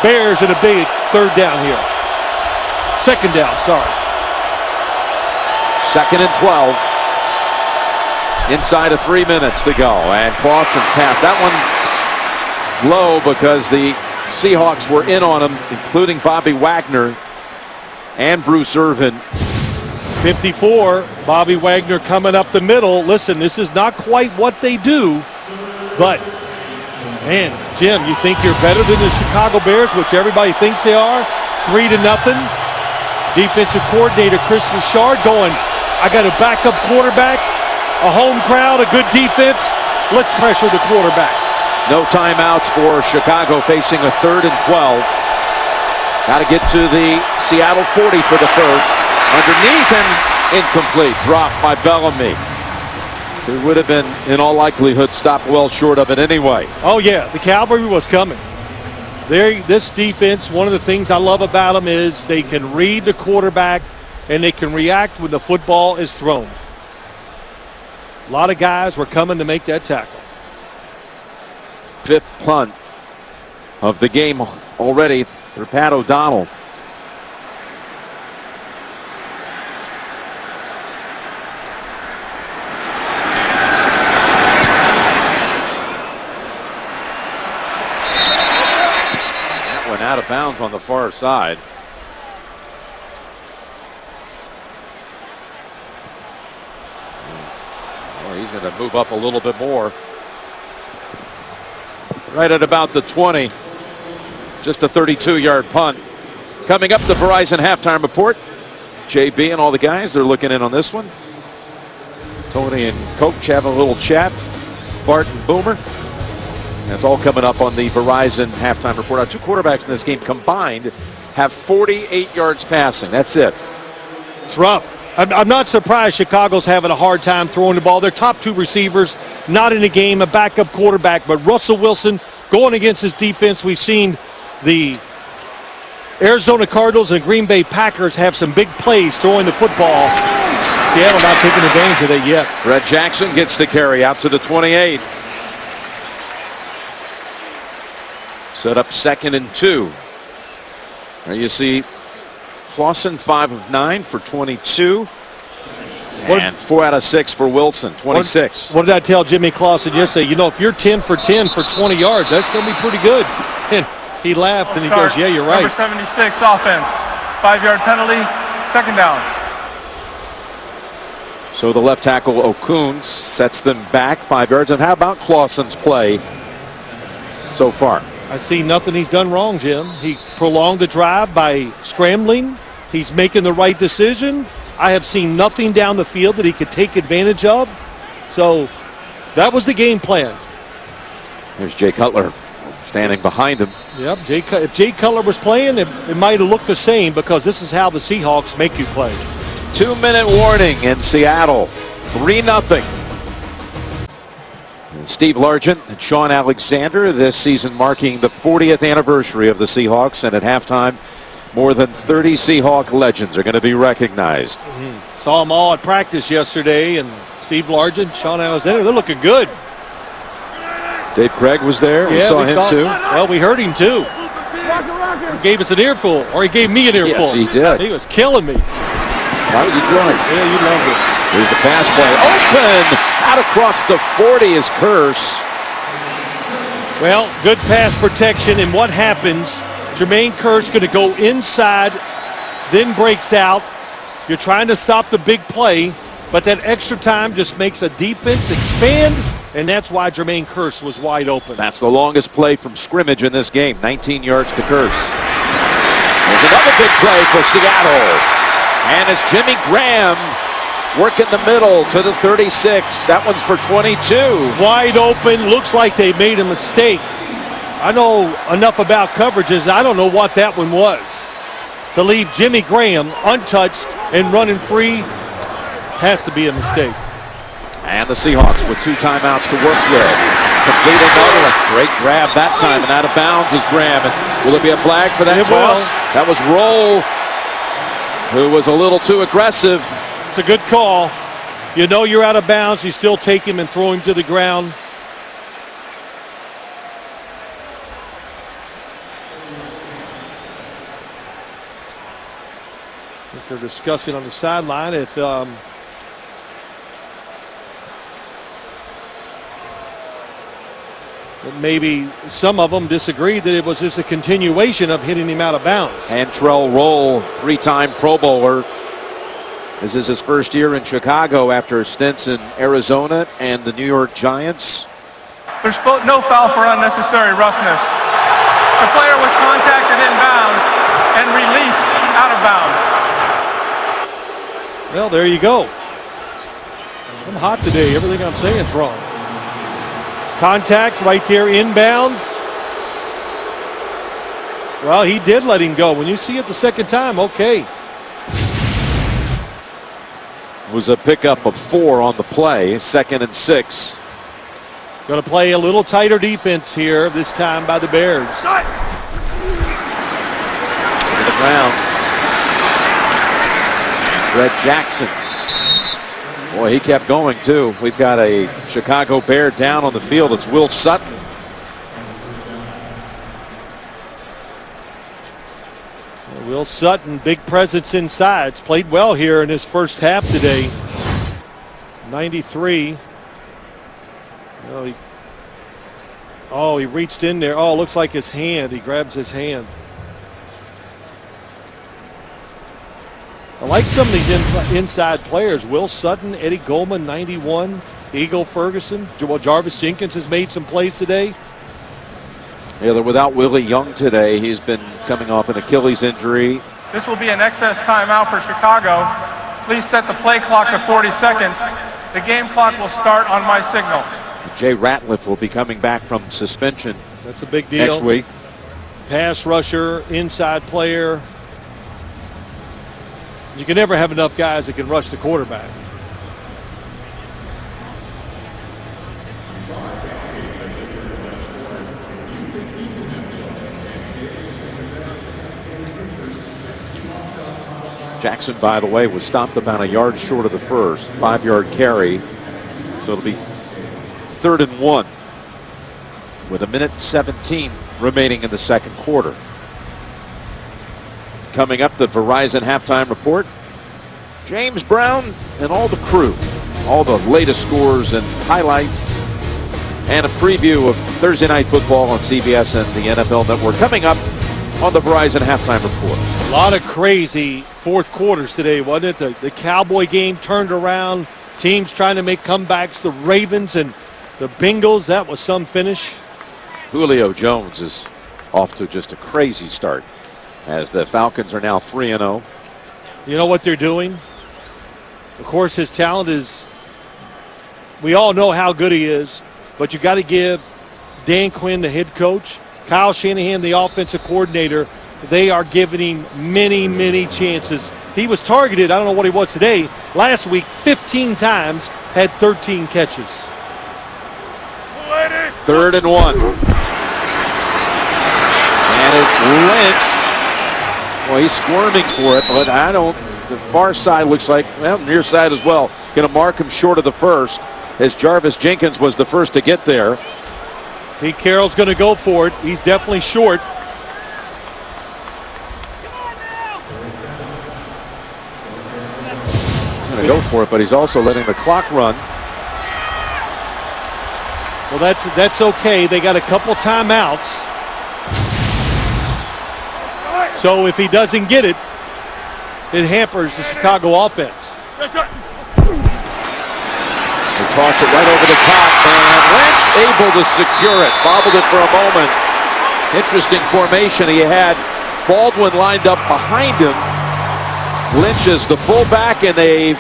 Bears in a big third down here. Second down, sorry. 2nd and 12. Inside of 3 minutes to go. And Clausen's pass. That one low because the Seahawks were in on him, including Bobby Wagner and Bruce Irvin. 54, Bobby Wagner coming up the middle. Listen, this is not quite what they do, but, man, Jim, you think you're better than the Chicago Bears, which everybody thinks they are? 3-0. Defensive coordinator Chris Richard going, I got a backup quarterback, a home crowd, a good defense. Let's pressure the quarterback. No timeouts for Chicago facing a 3rd and 12. Got to get to the Seattle 40 for the first. Underneath and incomplete. Dropped by Bellamy. It would have been, in all likelihood, stopped well short of it anyway. Oh, yeah. The cavalry was coming. This defense, one of the things I love about them is they can read the quarterback and they can react when the football is thrown. A lot of guys were coming to make that tackle. 5th punt of the game already for Pat O'Donnell. That went out of bounds on the far side. Oh, he's going to move up a little bit more. Right at about the 20. Just a 32-yard punt. Coming up, the Verizon halftime report. JB and all the guys, they're looking in on this one. Tony and Coach having a little chat. Bart and Boomer. That's all coming up on the Verizon halftime report. Our 2 quarterbacks in this game combined have 48 yards passing. That's it. It's rough. I'm not surprised Chicago's having a hard time throwing the ball. Their top 2 receivers not in the game, a backup quarterback, but Russell Wilson going against his defense. We've seen the Arizona Cardinals and Green Bay Packers have some big plays throwing the football. Seattle not taking advantage of that yet. Fred Jackson gets the carry out to the 28. Set up 2nd and 2. There you see Clausen 5 of 9 for 22. And 4 out of 6 for Wilson, 26. What did I tell Jimmy Clausen yesterday? If you're 10 for 10 for 20 yards, that's going to be pretty good. And he laughed and he goes, yeah, you're right. Number 76 offense. 5-yard penalty, 2nd down. So the left tackle Okun sets them back 5 yards. And how about Clausen's play so far? I see nothing he's done wrong, Jim. He prolonged the drive by scrambling. He's making the right decision. I have seen nothing down the field that he could take advantage of. So that was the game plan. There's Jay Cutler standing behind him. Yep, if Jay Cutler was playing, it might have looked the same because this is how the Seahawks make you play. 2-minute warning in Seattle. 3-0. Steve Largent and Sean Alexander this season marking the 40th anniversary of the Seahawks, and at halftime more than 30 Seahawk legends are going to be recognized. Saw them all at practice yesterday, and Steve Largent, Sean Alexander, they're looking good. Dave Craig was there. We saw him too. Well, we heard him too. He gave us an earful, or he gave me an earful. Yes, he did. He was killing me. How was he doing? Yeah, you loved it. Here's the pass play. Open! Out across the 40 is Curse. Well, good pass protection, and what happens? Jermaine Kearse going to go inside, then breaks out. You're trying to stop the big play, but that extra time just makes a defense expand, and that's why Jermaine Kearse was wide open. That's the longest play from scrimmage in this game. 19 yards to Kearse. There's another big play for Seattle. And it's Jimmy Graham working the middle to the 36. That one's for 22. Wide open. Looks like they made a mistake. I know enough about coverages. I don't know what that one was. To leave Jimmy Graham untouched and running free has to be a mistake. And the Seahawks with 2 timeouts to work with. Complete another one. Great grab that time, and out of bounds is Graham. And will there be a flag for that toss? That was Roll, who was a little too aggressive. It's a good call. You know you're out of bounds. You still take him and throw him to the ground. I think they're discussing on the sideline if maybe some of them disagreed that it was just a continuation of hitting him out of bounds. Antrell Roll, 3-time Pro Bowler. This is his first year in Chicago after stints in Arizona and the New York Giants. There's no foul for unnecessary roughness. The player was contacted in bounds and released out of bounds. Well, there you go. I'm hot today. Everything I'm saying is wrong. Contact right there, inbounds. Well, he did let him go. When you see it the second time, okay. It was a pickup of 4 on the play, 2nd and 6. Going to play a little tighter defense here this time by the Bears. To the ground. Fred Jackson. Boy, he kept going too. We've got a Chicago Bear down on the field. It's Will Sutton. Will Sutton, big presence inside. He's played well here in his first half today. 93. He reached in there. Oh, looks like his hand. He grabs his hand. I like some of these inside players. Will Sutton, Eddie Goldman, 91. Eagle Ferguson. Jarvis Jenkins has made some plays today. Yeah, they're without Willie Young today. He's been coming off an Achilles injury. This will be an excess timeout for Chicago. Please set the play clock to 40 seconds. The game clock will start on my signal. Jay Ratliff will be coming back from suspension. That's a big deal. Next week. Pass rusher, inside player. You can never have enough guys that can rush the quarterback. Jackson, by the way, was stopped about a yard short of the first. 5-yard carry. So it'll be 3rd and 1 with 1:17 remaining in the second quarter. Coming up, the Verizon halftime report. James Brown and all the crew. All the latest scores and highlights. And a preview of Thursday Night Football on CBS and the NFL Network coming up on the Verizon halftime report. A lot of crazy fourth quarters today, wasn't it? The Cowboy game turned around. Teams trying to make comebacks. The Ravens and the Bengals, that was some finish. Julio Jones is off to just a crazy start as the Falcons are now 3-0. You know what they're doing? Of course, his talent is, we all know how good he is, but you got to give Dan Quinn, the head coach, Kyle Shanahan, the offensive coordinator, they are giving him many, many chances. He was targeted, I don't know what he was today, last week 15 times, had 13 catches. 3rd and 1. And it's Lynch. Well, he's squirming for it, but the far side looks like, well, near side as well. Going to mark him short of the first, as Jarvis Jenkins was the first to get there. Pete Carroll's going to go for it. He's definitely short. He's going to go for it, but he's also letting the clock run. Well, that's okay. They got a couple timeouts. So if he doesn't get it, it hampers the Chicago offense. They toss it right over the top, and Lynch able to secure it. Bobbled it for a moment. Interesting formation. He had Baldwin lined up behind him. Lynch is the fullback, and they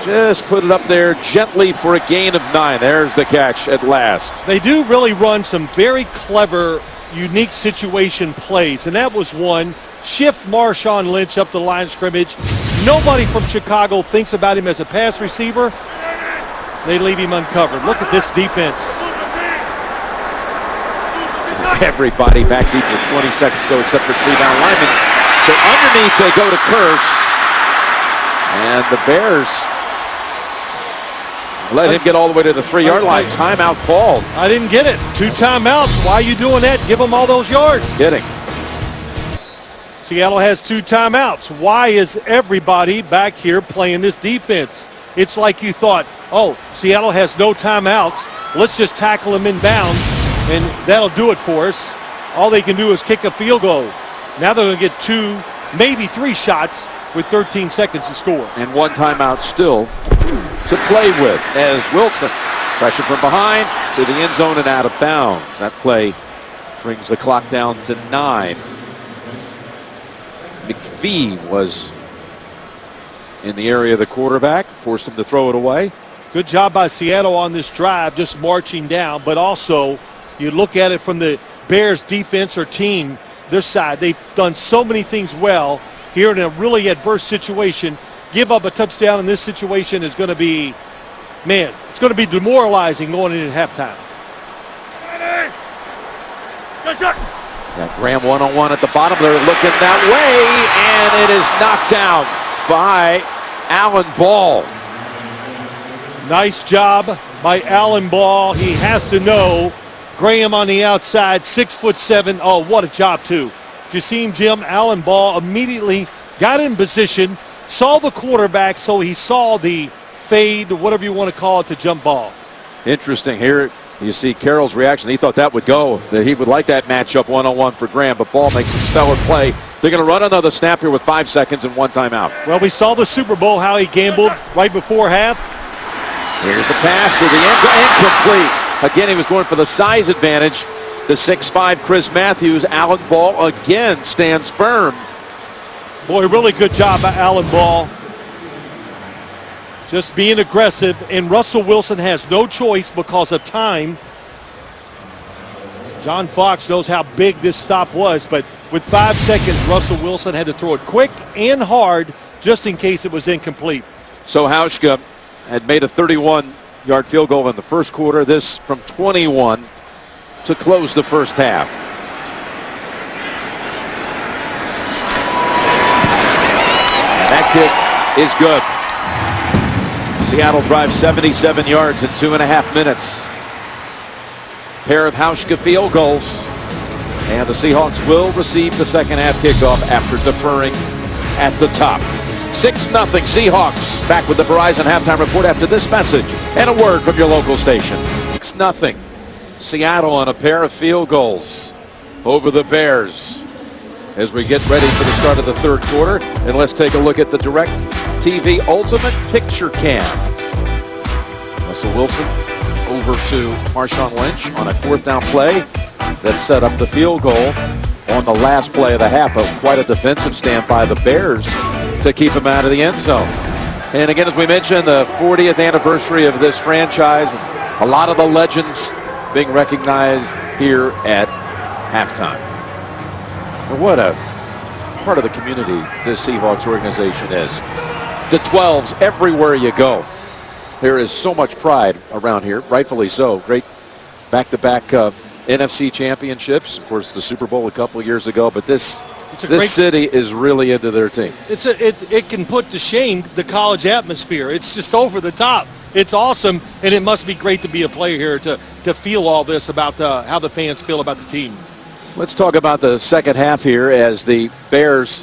just put it up there gently for a gain of 9. There's the catch at last. They do really run some very clever, unique situation plays, and that was one. Shift Marshawn Lynch up the line of scrimmage. Nobody from Chicago thinks about him as a pass receiver. They leave him uncovered. Look at this defense. Everybody back deep with 20 seconds to go except for 3-down linemen. So underneath they go to Curse. And the Bears let him get all the way to the 3-yard line. Timeout called. I didn't get it. 2 timeouts. Why are you doing that? Give them all those yards. Kidding. Seattle has 2 timeouts. Why is everybody back here playing this defense? It's like you thought, oh, Seattle has no timeouts. Let's just tackle them in bounds, and that'll do it for us. All they can do is kick a field goal. Now they're going to get 2, maybe 3 shots with 13 seconds to score. And 1 timeout still to play with as Wilson pressure from behind to the end zone and out of bounds. That play brings the clock down to 9. McPhee was in the area of the quarterback, forced him to throw it away. Good job by Seattle on this drive, just marching down, but also you look at it from the Bears defense or team, their side. They've done so many things well here in a really adverse situation. Give up a touchdown in this situation is going to be, man, it's going to be demoralizing going into halftime. Got Graham one-on-one at the bottom. They're looking that way, and it is knocked down by Alan Ball. Nice job by Alan Ball. He has to know Graham on the outside, 6'7". Oh, what a job, too. Did you see him, Jim? Alan Ball immediately got in position, saw the quarterback, so he saw the fade, whatever you want to call it, the jump ball. Interesting. Here you see Carroll's reaction. He thought that would go, that he would like that matchup one-on-one for Graham, but Ball makes a stellar play. They're going to run another snap here with 5 seconds and 1 timeout. Well, we saw the Super Bowl, how he gambled right before half. Here's the pass to the end zone, incomplete. Again, he was going for the size advantage. The 6'5" Chris Matthews. Alan Ball again stands firm. Boy, really good job by Alan Ball. Just being aggressive, and Russell Wilson has no choice because of time. John Fox knows how big this stop was, but with 5 seconds, Russell Wilson had to throw it quick and hard just in case it was incomplete. So Hauschka had made a 31-yard field goal in the first quarter. This from 21 to close the first half. And that kick is good. Seattle drives 77 yards in 2.5 minutes. Pair of Hauschka field goals. And the Seahawks will receive the second half kickoff after deferring at the top. 6-0 Seahawks. Back with the Verizon halftime report after this message and a word from your local station. 6-0 Seattle on a pair of field goals over the Bears as we get ready for the start of the third quarter. And let's take a look at the Direct TV Ultimate Picture Cam. Russell Wilson over to Marshawn Lynch on a 4th down play that set up the field goal on the last play of the half. But quite a defensive stand by the Bears to keep him out of the end zone. And again, as we mentioned, the 40th anniversary of this franchise, and a lot of the legends being recognized here at halftime. And what a part of the community this Seahawks organization is. The 12s everywhere you go. There is so much pride around here, rightfully so. Great back-to-back NFC championships. Of course, the Super Bowl a couple of years ago, but this city is really into their team. It can put to shame the college atmosphere. It's just over the top. It's awesome, and it must be great to be a player here to feel all this about how the fans feel about the team. Let's talk about the second half here as the Bears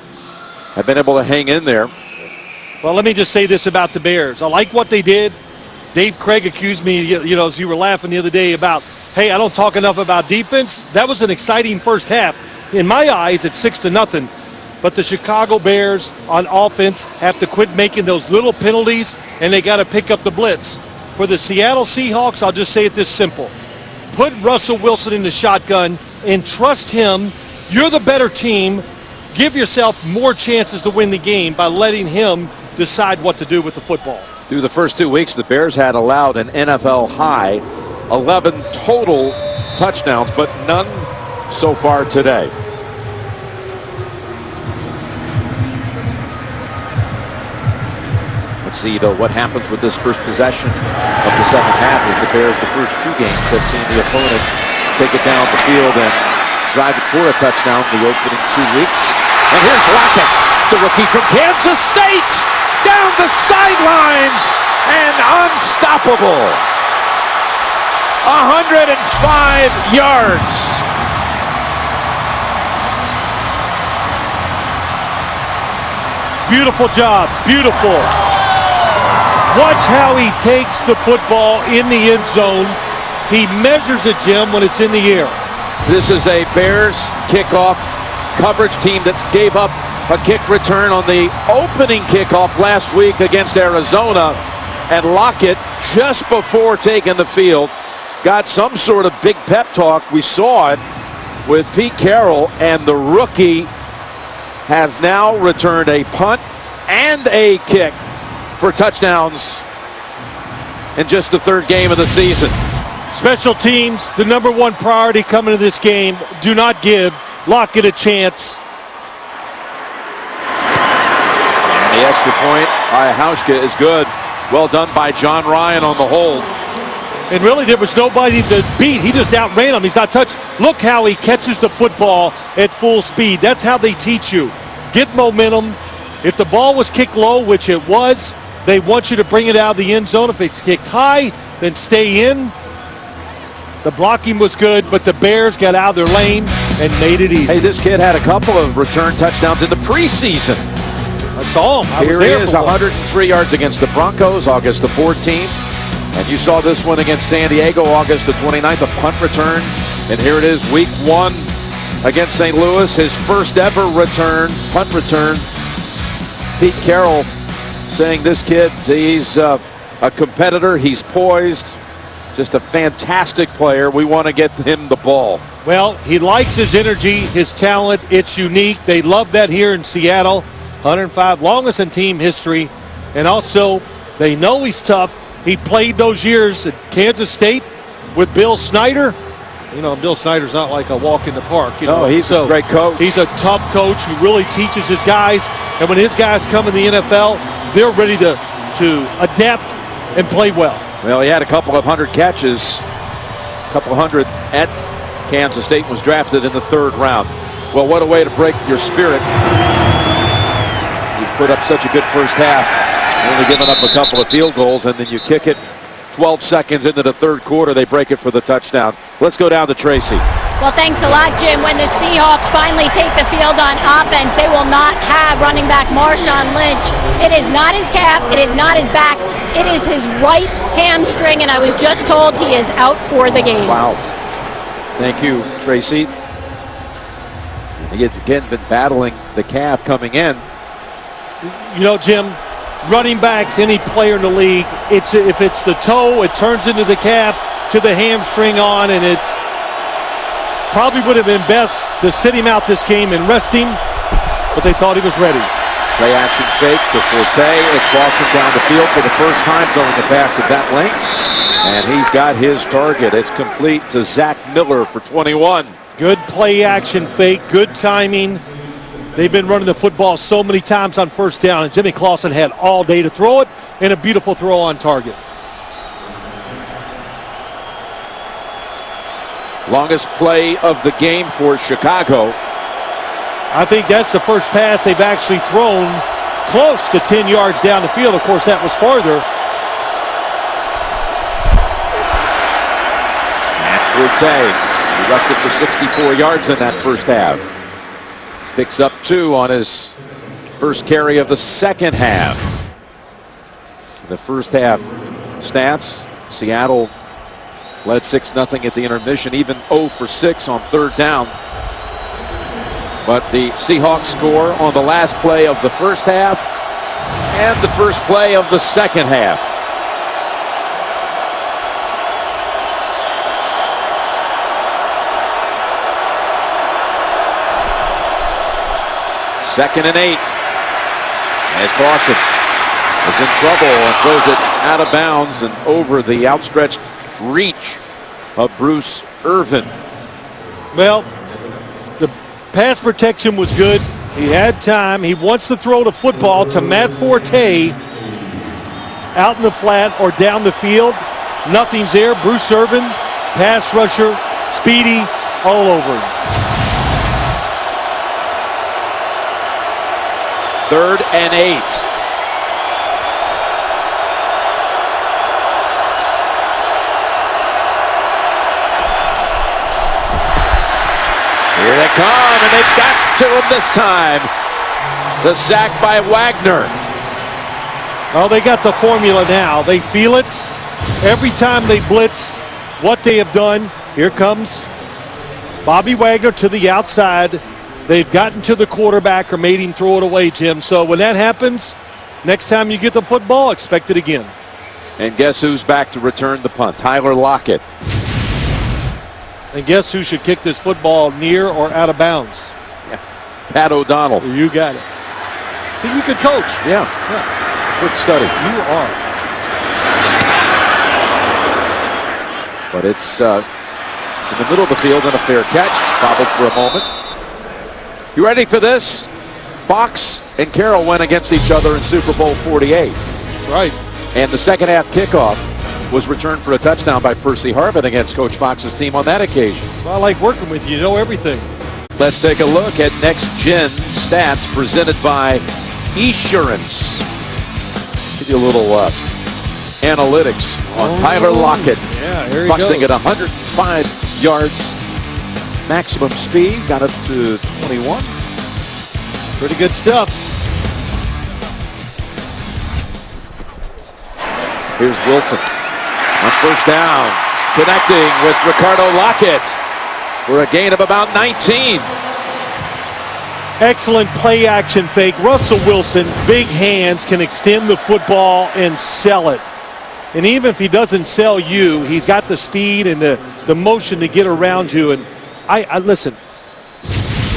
have been able to hang in there. Well, let me just say this about the Bears. I like what they did. Dave Craig accused me, you know, as you were laughing the other day about, hey, I don't talk enough about defense. That was an exciting first half. In my eyes, it's 6-0. But the Chicago Bears on offense have to quit making those little penalties, and they got to pick up the blitz. For the Seattle Seahawks, I'll just say it this simple. Put Russell Wilson in the shotgun and trust him. You're the better team. Give yourself more chances to win the game by letting him decide what to do with the football. Through the first 2 weeks, the Bears had allowed an NFL high 11 total touchdowns, but none so far today. Let's see, though, what happens with this first possession of the second half as the Bears, the first 2 games, have seen the opponent take it down the field and drive it for a touchdown the opening 2 weeks. And here's Lockett, the rookie from Kansas State, down the sidelines and unstoppable. 105 yards. Beautiful job, beautiful. Watch how he takes the football in the end zone. He measures it, Jim, when it's in the air. This is a Bears kickoff coverage team that gave up a kick return on the opening kickoff last week against Arizona. And Lockett, just before taking the field, got some sort of big pep talk. We saw it with Pete Carroll, and the rookie has now returned a punt and a kick for touchdowns in just the 3rd game of the season. Special teams, the #1 priority coming to this game. Do not give Lockett a chance. And the extra point by Hauschka is good. Well done by John Ryan on the hold. And really, there was nobody to beat. He just outran him. He's not touched. Look how he catches the football at full speed. That's how they teach you. Get momentum. If the ball was kicked low, which it was, they want you to bring it out of the end zone. If it's kicked high, then stay in. The blocking was good, but the Bears got out of their lane and made it easy. Hey, this kid had a couple of return touchdowns in the preseason. I saw him. Here he is, 103 yards against the Broncos, August the 14th. And you saw this one against San Diego, August the 29th, a punt return. And here it is, week 1 against St. Louis, his first ever return, punt return. Pete Carroll saying this kid, he's a competitor, he's poised, just a fantastic player. We want to get him the ball. Well, he likes his energy, his talent. It's unique. They love that here in Seattle. 105, longest in team history. And also, they know he's tough. He played those years at Kansas State with Bill Snyder. You know, Bill Snyder's not like a walk in the park. You know, he's a great coach. He's a tough coach who really teaches his guys. And when his guys come in the NFL, they're ready to adapt and play well. Well, he had a couple of 100 catches, a couple of 100 at Kansas State, was drafted in the 3rd round. Well, what a way to break your spirit. You put up such a good first half, only giving up a couple of field goals, and then you kick it 12 seconds into the 3rd quarter. They break it for the touchdown. Let's go down to Tracy. Well, thanks a lot, Jim. When the Seahawks finally take the field on offense, they will not have running back Marshawn Lynch. It is not his calf. It is not his back. It is his right hamstring, and I was just told he is out for the game. Wow. Thank you, Tracy. He had again been battling the calf coming in. You know, Jim, running backs, any player in the league, if it's the toe, it turns into the calf to the hamstring on, and it's probably would have been best to sit him out this game and rest him, but they thought he was ready. Play action fake to Forte and cross him down the field for the first time, throwing a pass of that length. And he's got his target. It's complete to Zach Miller for 21. Good play action fake, good timing. They've been running the football so many times on first down, and Jimmy Clausen had all day to throw it, and a beautiful throw on target. Longest play of the game for Chicago. I think that's the first pass they've actually thrown close to 10 yards down the field. Of course, that was farther. And Forte, he rushed it for 64 yards in that first half. Picks up 2 on his first carry of the second half. The first half stats, Seattle led 6-0 at the intermission, even 0 for 6 on 3rd down. But the Seahawks score on the last play of the first half and the first play of the second half. Second and 8. As Clausen is in trouble and throws it out of bounds and over the outstretched reach of Bruce Irvin. Well, the pass protection was good. He had time. He wants to throw the football to Matt Forte. out in the flat or down the field. Nothing's there. Bruce Irvin, pass rusher, speedy, all over him. 3rd and 8. Here they come, and they've got to him this time. The sack by Wagner. Well, they got the formula now. They feel it. Every time they blitz, what they have done, here comes Bobby Wagner to the outside. They've gotten to the quarterback or made him throw it away, Jim. So when that happens, next time you get the football, expect it again. And guess who's back to return the punt? Tyler Lockett. And guess who should kick this football near or out of bounds? Yeah. Pat O'Donnell. You got it. See, you can coach. Yeah. Good study. You are. But it's in the middle of the field and a fair catch. Bobbled for a moment. You ready for this? Fox and Carroll went against each other in Super Bowl 48. Right. And the second half kickoff was returned for a touchdown by Percy Harvin against Coach Fox's team on that occasion. Well, I like working with you. You know everything. Let's take a look at Next Gen Stats presented by Esurance. Give you a little analytics on Tyler Lockett. Yeah, here he busting goes. at 105 yards maximum speed. Got up to 21. Pretty good stuff. Here's Wilson on first down, connecting with Ricardo Lockett for a gain of about 19. Excellent play action fake. Russell Wilson, big hands, can extend the football and sell it. And even if he doesn't sell you, he's got the speed and the motion to get around you. And I listen,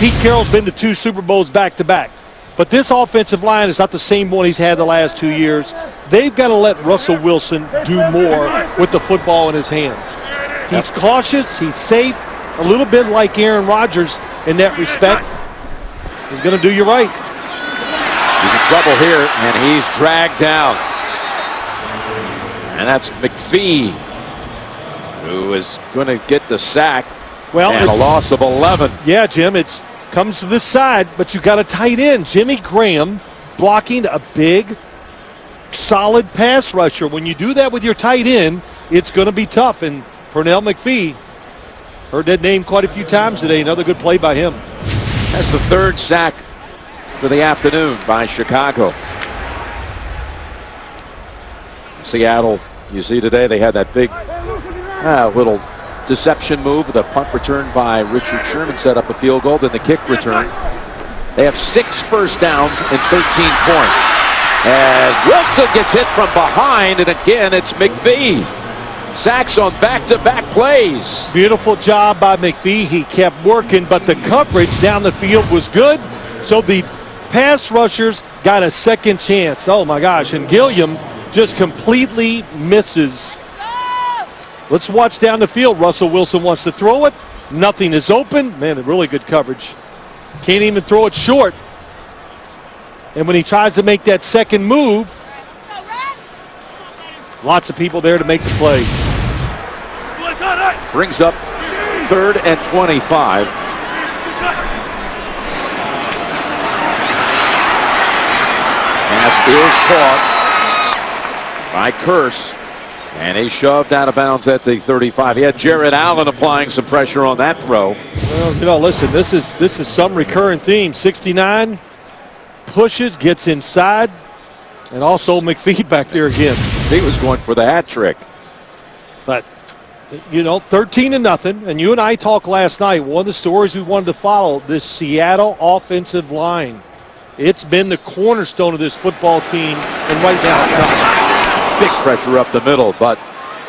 Pete Carroll's been to 2 Super Bowls back to back. But this offensive line is not the same one he's had the last 2 years. They've got to let Russell Wilson do more with the football in his hands. He's cautious, he's safe, a little bit like Aaron Rodgers in that respect. He's going to do you right. He's in trouble here, and he's dragged down. And that's McPhee, who is going to get the sack. Well, and a loss of 11. Yeah, Jim, it comes to this side, but you got a tight end. Jimmy Graham blocking a big, solid pass rusher. When you do that with your tight end, it's going to be tough. And Pernell McPhee, heard that name quite a few times today. Another good play by him. That's the 3rd sack for the afternoon by Chicago. Seattle, you see today, they had that big little deception move. The punt return by Richard Sherman set up a field goal. Then the kick return. They have 6 first downs and 13 points. As Wilson gets hit from behind, and again, it's McPhee. Sacks on back-to-back plays. Beautiful job by McPhee. He kept working, but the coverage down the field was good. So the pass rushers got a second chance. Oh, my gosh. And Gilliam just completely misses. Let's watch down the field. Russell Wilson wants to throw it. Nothing is open. Man, really good coverage. Can't even throw it short. And when he tries to make that second move, lots of people there to make the play. Brings up 3rd and 25. Pass is caught by Curse. And he shoved out of bounds at the 35. He had Jared Allen applying some pressure on that throw. Well, listen, this is some recurring theme. 69 pushes, gets inside, and also McPhee back there again. He was going for the hat trick. But 13-0, and you and I talked last night. One of the stories we wanted to follow, this Seattle offensive line. It's been the cornerstone of this football team, and right now it's not. Big pressure up the middle, but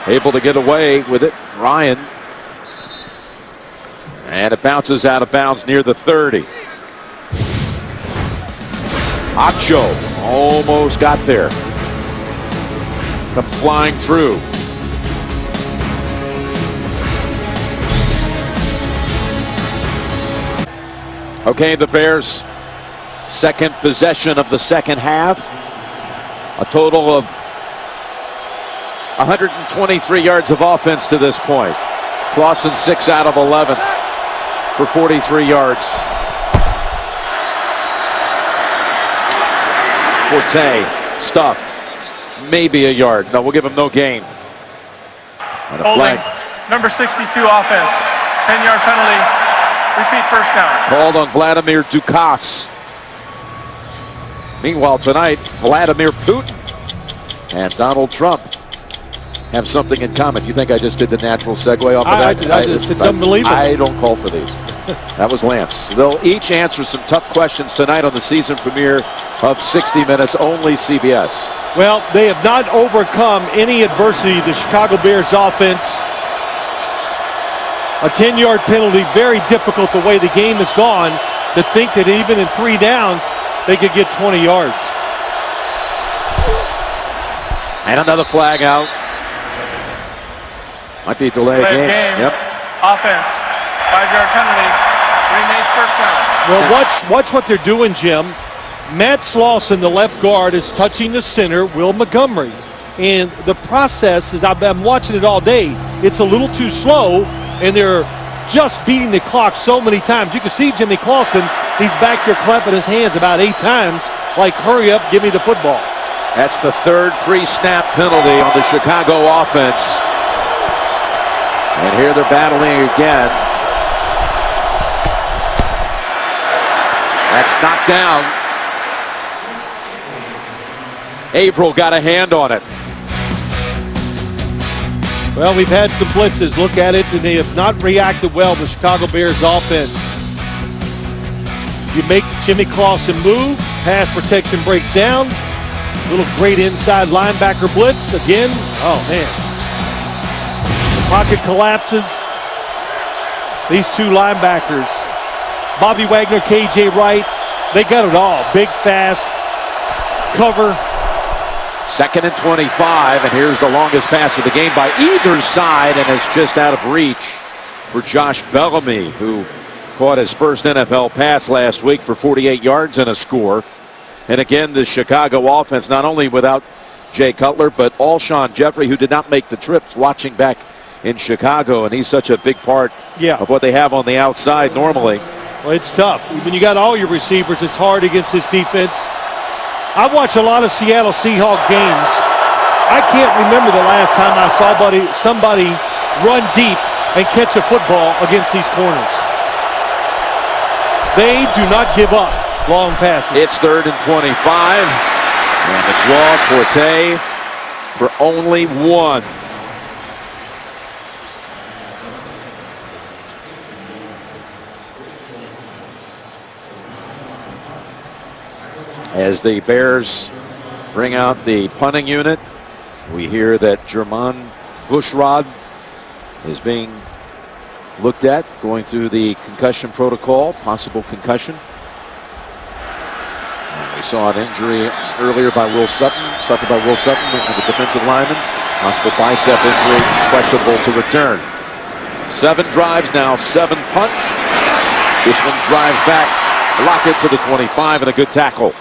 able to get away with it. Ryan. And it bounces out of bounds near the 30. Acho almost got there. Come flying through. Okay, the Bears' second possession of the second half. A total of 123 yards of offense to this point. Clausen 6 out of 11 for 43 yards. Forte stuffed. Maybe a yard. No, we'll give him no gain. And a Holding. flag Number 62 offense. 10-yard penalty. Repeat first down. called on Vladimir Dukas. Meanwhile, tonight, Vladimir Putin and Donald Trump have something in common. You think I just did the natural segue off of that? It's unbelievable. I don't call for these. That was Lance. They'll each answer some tough questions tonight on the season premiere of 60 Minutes, only CBS. Well, they have not overcome any adversity. The Chicago Bears offense, a 10-yard penalty, very difficult the way the game has gone, to think that even in 3 downs, they could get 20 yards. And another flag out. Might be a delay Delay of game. game. Yep. Offense. 5-yard penalty. Remains first down. Well, watch what they're doing, Jim. Matt Slauson, the left guard, is touching the center, Will Montgomery. And the process is, I'm watching it all day, it's a little too slow, and they're just beating the clock so many times. You can see Jimmy Clausen, he's back there clapping his hands about 8 times, like, hurry up, give me the football. That's the 3rd pre-snap penalty on the Chicago offense. And here they're battling again. That's knocked down. Averill got a hand on it. Well, we've had some blitzes. Look at it, and they have not reacted well, the Chicago Bears offense. You make Jimmy Clausen move, pass protection breaks down. Little great inside linebacker blitz. Again, oh man. The pocket collapses. These 2 linebackers, Bobby Wagner, KJ Wright, they got it all. Big, fast, cover. 2nd and 25, and here's the longest pass of the game by either side, and it's just out of reach for Josh Bellamy, who caught his first NFL pass last week for 48 yards and a score. And again, the Chicago offense, not only without Jay Cutler, but Alshon Jeffrey, who did not make the trips, watching back in Chicago, and he's such a big part of what they have on the outside normally. Well, it's tough. When you got all your receivers, it's hard against this defense. I watch a lot of Seattle Seahawks games. I can't remember the last time I saw somebody run deep and catch a football against these corners. They do not give up long passes. It's 3rd and 25. And the draw, Forte, for only 1. As the Bears bring out the punting unit, we hear that Jermon Bushrod is being looked at, going through the concussion protocol, possible concussion. And we saw an injury earlier by Will Sutton, suffered by Will Sutton, the defensive lineman. Possible bicep injury, questionable to return. 7 drives now, 7 punts. This one drives back, Lockett to the 25, and a good tackle.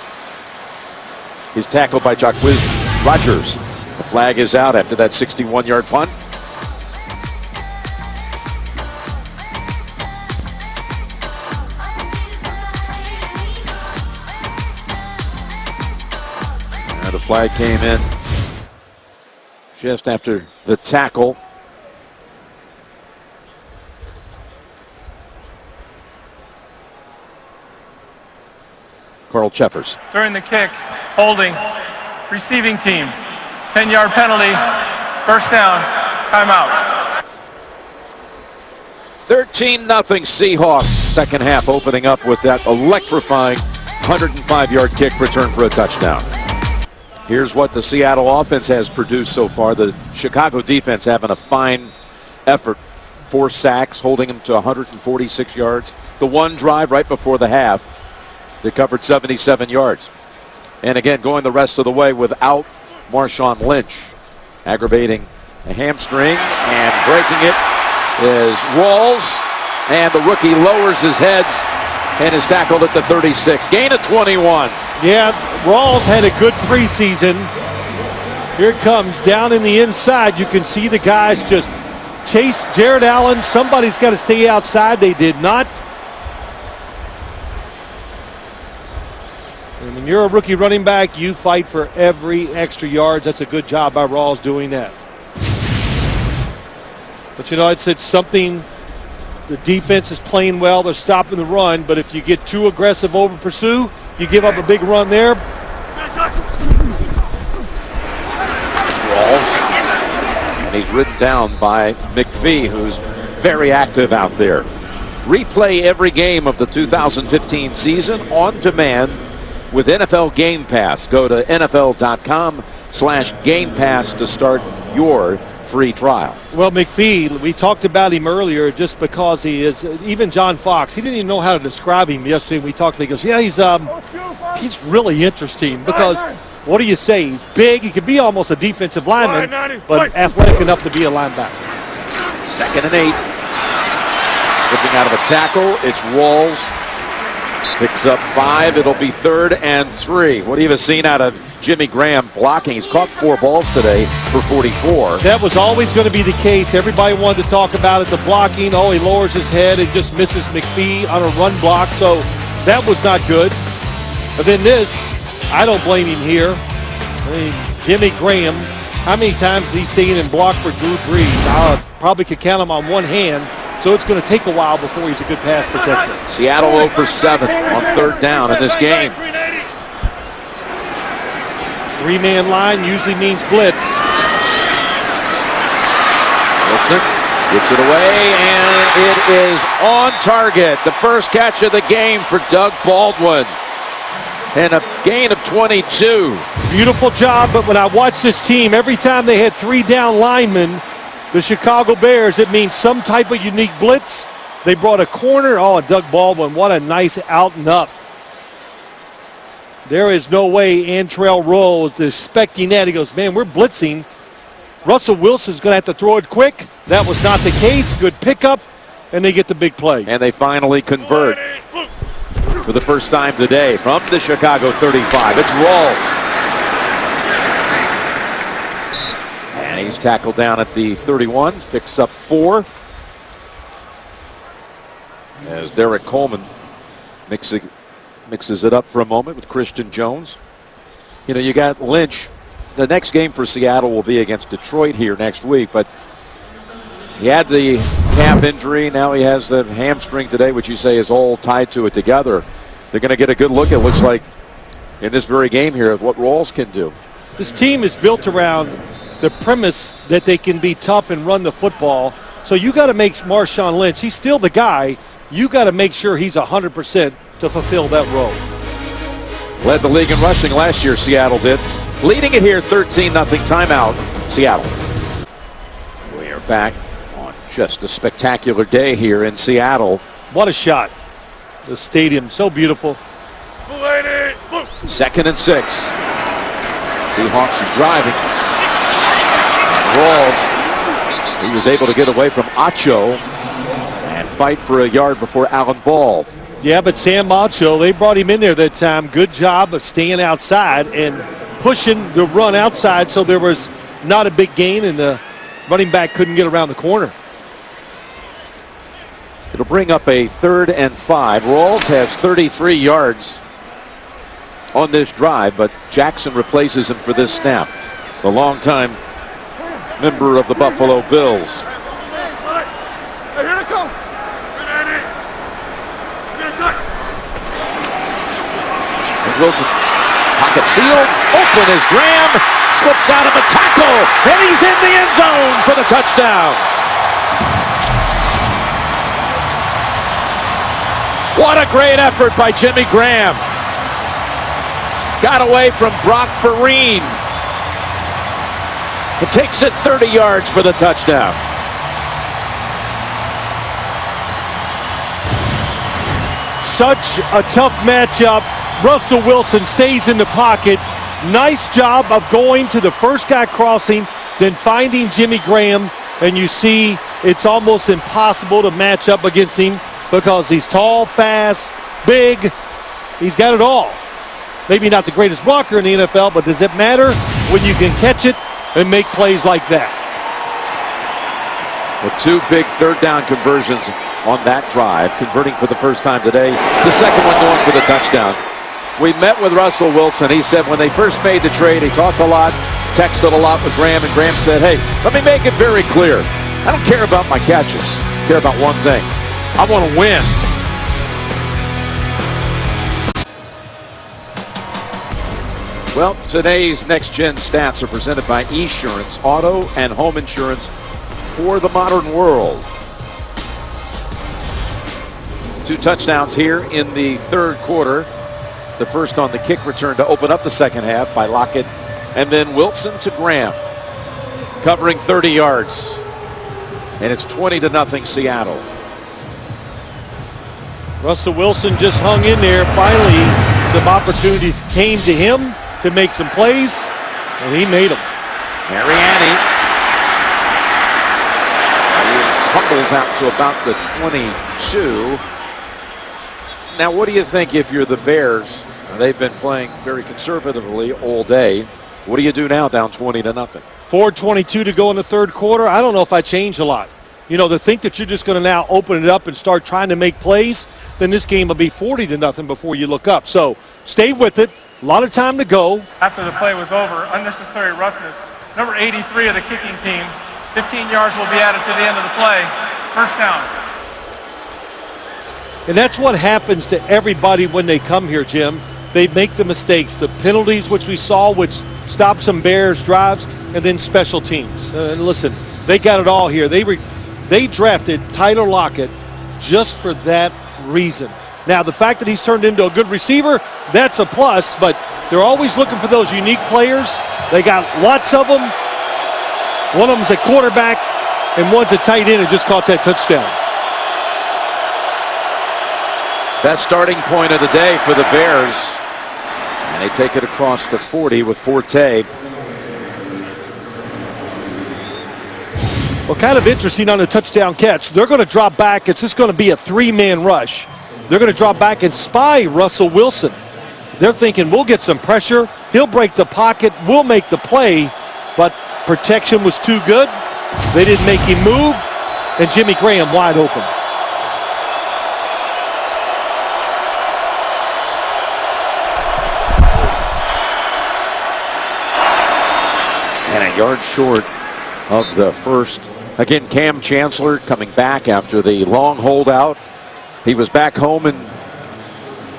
He's tackled by Jacquizz Rodgers. The flag is out after that 61-yard punt. And the flag came in just after the tackle. Carl Cheffers. During the kick, holding, receiving team, 10-yard penalty, first down, timeout. 13-0 Seahawks. Second half opening up with that electrifying 105-yard kick return for a touchdown. Here's what the Seattle offense has produced so far. The Chicago defense having a fine effort. 4 sacks, holding them to 146 yards. The one drive right before the half, they covered 77 yards. And again, going the rest of the way without Marshawn Lynch. Aggravating a hamstring, and breaking it is Rawls. And the rookie lowers his head and is tackled at the 36. Gain of 21. Yeah, Rawls had a good preseason. Here it comes down in the inside. You can see the guys just chase Jared Allen. Somebody's got to stay outside. They did not. And when you're a rookie running back, you fight for every extra yards. That's a good job by Rawls doing that. But you know, it's something. The defense is playing well. They're stopping the run. But if you get too aggressive over pursue, you give up a big run there. Rawls. And he's ridden down by McPhee, who's very active out there. Replay every game of the 2015 season on demand with NFL Game Pass. Go to NFL.com/Game Pass to start your free trial. Well, McPhee, we talked about him earlier just because he is, even John Fox, he didn't even know how to describe him yesterday. We talked, he goes, yeah, he's really interesting because what do you say? He's big. He could be almost a defensive lineman, but athletic enough to be a linebacker. 2nd and 8. Slipping out of a tackle. It's Rawls. Picks up 5. It'll be 3rd and 3. What have you seen out of Jimmy Graham blocking? He's caught 4 balls today for 44. That was always going to be the case. Everybody wanted to talk about it. The blocking. Oh, he lowers his head and just misses McPhee on a run block. So that was not good. But then this, I don't blame him here. I mean, Jimmy Graham, how many times did he stay in and block for Drew Brees? I probably could count him on one hand. So it's going to take a while before he's a good pass protector. Seattle 0 for 7 on 3rd down in this game. 3-man line usually means blitz. Wilson gets it away, and it is on target. The first catch of the game for Doug Baldwin. And a gain of 22. Beautiful job, but when I watch this team, every time they had 3 down linemen, the Chicago Bears, it means some type of unique blitz. They brought a corner. Oh, and Doug Baldwin, what a nice out and up. There is no way Antrell Roll is expecting that. He goes, man, we're blitzing. Russell Wilson's going to have to throw it quick. That was not the case. Good pickup, and they get the big play. And they finally convert for the first time today from the Chicago 35. It's Rawls. And he's tackled down at the 31, picks up 4. As Derek Coleman mixes it up for a moment with Christian Jones. You know, you got Lynch. The next game for Seattle will be against Detroit here next week, but he had the calf injury. Now he has the hamstring today, which you say is all tied to it together. They're going to get a good look, it looks like, in this very game here of what Rawls can do. This team is built around the premise that they can be tough and run the football. So you got to make Marshawn Lynch, he's still the guy. You got to make sure he's 100% to fulfill that role. Led the league in rushing last year, Seattle did. Leading it here, 13-0 timeout, Seattle. We are back on just a spectacular day here in Seattle. What a shot. The stadium, so beautiful. 2nd and 6. Seahawks are driving. Rawls, he was able to get away from Acho and fight for a yard before Alan Ball. Yeah, but Sam Acho, they brought him in there that time. Good job of staying outside and pushing the run outside, so there was not a big gain and the running back couldn't get around the corner. It'll bring up a 3rd and 5. Rawls has 33 yards on this drive, but Jackson replaces him for this snap. The longtime member of the Buffalo Bills. Here's Wilson. Pocket sealed. Open as Graham slips out of a tackle, and he's in the end zone for the touchdown. What a great effort by Jimmy Graham. Got away from Brock Vereen. It takes it 30 yards for the touchdown. Such a tough matchup. Russell Wilson stays in the pocket. Nice job of going to the first guy crossing, then finding Jimmy Graham, and you see it's almost impossible to match up against him because he's tall, fast, big. He's got it all. Maybe not the greatest blocker in the NFL, but does it matter when you can catch it and make plays like that. With 2 big third down conversions on that drive, converting for the first time today. The second one going for the touchdown. We met with Russell Wilson. He said when they first made the trade, he talked a lot, texted a lot with Graham, and Graham said, hey, let me make it very clear. I don't care about my catches. I care about one thing. I want to win. Well, today's next-gen stats are presented by Esurance, auto and home insurance for the modern world. 2 touchdowns here in the third quarter. The first on the kick return to open up the second half by Lockett, and then Wilson to Graham, covering 30 yards. And it's 20-0 Seattle. Russell Wilson just hung in there. Finally, some opportunities came to him to make some plays, and he made them. Mariani tumbles out to about the 22. Now, what do you think if you're the Bears? They've been playing very conservatively all day. What do you do now, down 20-0? 4:22 to go in the third quarter. I don't know if I change a lot. You know, to think that you're just going to now open it up and start trying to make plays, then this game will be 40-0 before you look up. So stay with it. A lot of time to go. After the play was over, unnecessary roughness. Number 83 of the kicking team. 15 yards will be added to the end of the play. First down. And that's what happens to everybody when they come here, Jim. They make the mistakes. The penalties, which we saw, which stopped some Bears drives, and then special teams. And listen, they got it all here. They drafted Tyler Lockett just for that reason. Now, the fact that he's turned into a good receiver, that's a plus, but they're always looking for those unique players. They got lots of them. One of them's a quarterback, and one's a tight end who just caught that touchdown. Best starting point of the day for the Bears. And they take it across the 40 with Forte. Well, kind of interesting on the touchdown catch. They're going to drop back. It's just going to be a 3-man rush. They're going to drop back and spy Russell Wilson. They're thinking, we'll get some pressure. He'll break the pocket. We'll make the play. But protection was too good. They didn't make him move. And Jimmy Graham wide open. And a yard short of the first. Again, Cam Chancellor coming back after the long holdout. He was back home in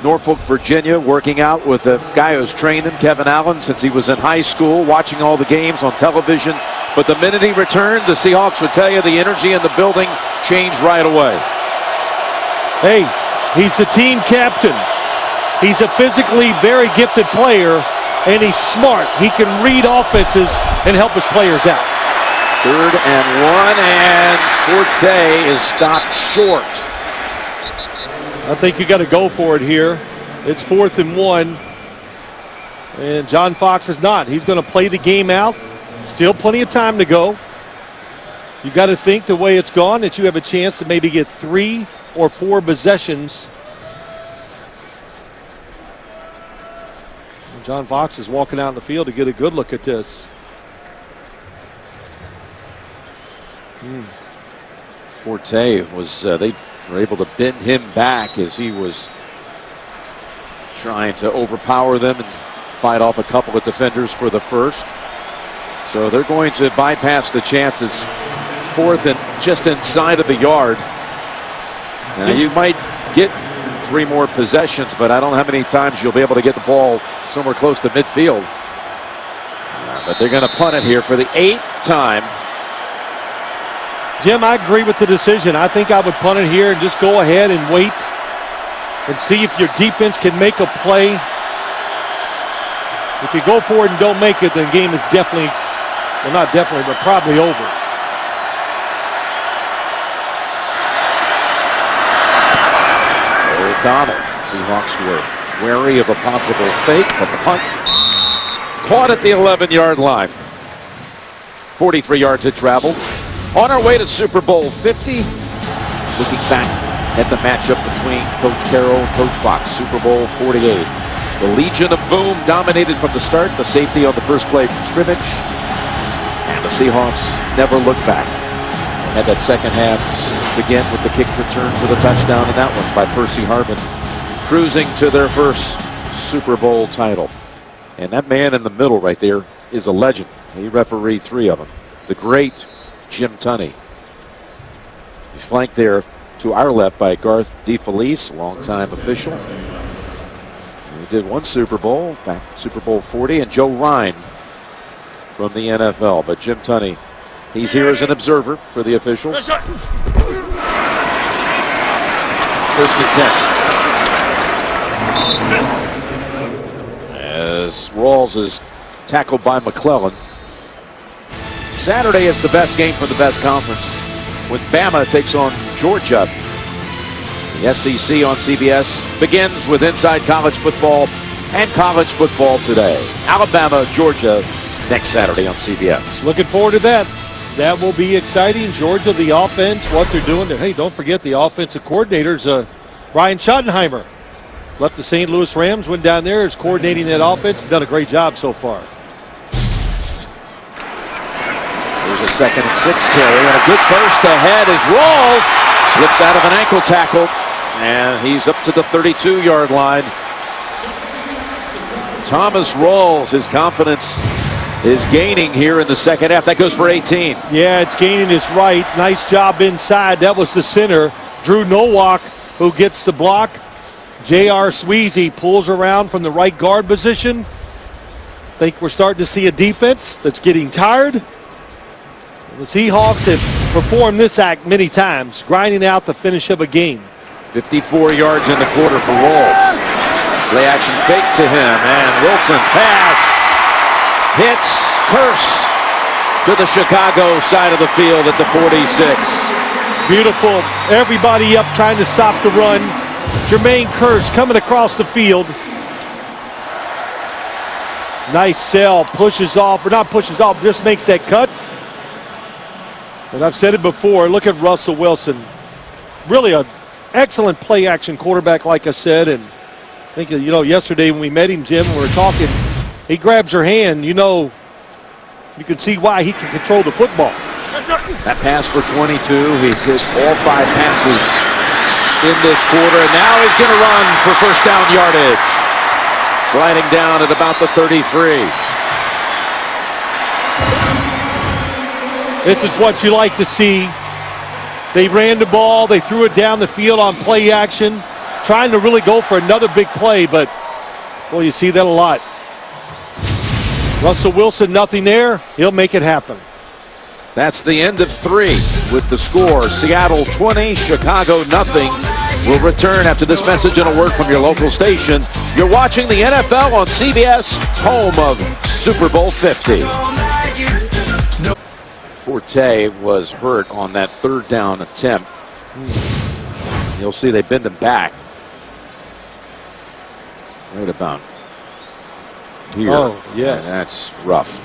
Norfolk, Virginia, working out with the guy who's trained him, Kevin Allen, since he was in high school, watching all the games on television. But the minute he returned, the Seahawks would tell you the energy in the building changed right away. Hey, he's the team captain. He's a physically very gifted player, and he's smart. He can read offenses and help his players out. 3rd and 1, and Forte is stopped short. I think you got to go for it here. It's 4th and 1. And John Fox is not. He's going to play the game out. Still plenty of time to go. You got to think the way it's gone that you have a chance to maybe get 3 or 4 possessions. And John Fox is walking out in the field to get a good look at this. Forte was, they were able to bend him back as he was trying to overpower them and fight off a couple of defenders for the first. So they're going to bypass the chances. 4th and just inside of the yard. Now you might get 3 more possessions, but I don't know how many times you'll be able to get the ball somewhere close to midfield. But they're going to punt it here for the 8th time. Jim, I agree with the decision. I think I would punt it here and just go ahead and wait and see if your defense can make a play. If you go for it and don't make it, then the game is definitely, well, not definitely, but probably over. O'Donnell. Seahawks were wary of a possible fake, but the punt caught at the 11-yard line. 43 yards it traveled. On our way to Super Bowl 50, looking back at the matchup between Coach Carroll and Coach Fox, Super Bowl 48. The Legion of Boom dominated from the start. The safety on the first play from scrimmage. And the Seahawks never looked back. Had that second half begin with the kick return for the touchdown, and that one by Percy Harvin, cruising to their first Super Bowl title. And that man in the middle right there is a legend. He refereed 3 of them. The great Jim Tunney. He's flanked there to our left by Garth DeFelice, a longtime official. He did 1 Super Bowl, back Super Bowl 40, and Joe Ryan from the NFL. But Jim Tunney, he's here as an observer for the officials. First and 10. As Rawls is tackled by McClellan. Saturday is the best game for the best conference when Bama takes on Georgia. The SEC on CBS begins with Inside College Football and College Football Today. Alabama, Georgia, next Saturday on CBS. Looking forward to that. That will be exciting. Georgia, the offense, what they're doing. Hey, don't forget the offensive coordinator's Brian Schottenheimer. Left the St. Louis Rams, went down there, is coordinating that offense, done a great job so far. There's a 2nd and 6 carry, and a good burst ahead as Rawls slips out of an ankle tackle, and he's up to the 32-yard line. Thomas Rawls, his confidence is gaining here in the second half. That goes for 18. Yeah, it's gaining its right. Nice job inside. That was the center, Drew Nowak, who gets the block. J.R. Sweezy pulls around from the right guard position. Think we're starting to see a defense that's getting tired. The Seahawks have performed this act many times, grinding out the finish of a game. 54 yards in the quarter for Rawls. Play action fake to him, and Wilson's pass hits Curse to the Chicago side of the field at the 46. Beautiful. Everybody up trying to stop the run. Jermaine Curse coming across the field. Nice sell. Pushes off, or not pushes off, just makes that cut. And I've said it before, look at Russell Wilson. Really an excellent play action quarterback, like I said. And I think, yesterday when we met him, Jim, we were talking, he grabs your hand, you can see why he can control the football. That pass for 22. He's hit all 5 passes in this quarter, and now he's going to run for first down yardage. Sliding down at about the 33. This is what you like to see. They ran the ball, they threw it down the field on play action, trying to really go for another big play, but, well, you see that a lot. Russell Wilson, nothing there. He'll make it happen. That's the end of 3 with the score. Seattle 20, Chicago nothing. We'll return after this message and a word from your local station. You're watching the NFL on CBS, home of Super Bowl 50. Forte was hurt on that 3rd down attempt. You'll see they bend him back. Right about here. Oh, yes. And that's rough.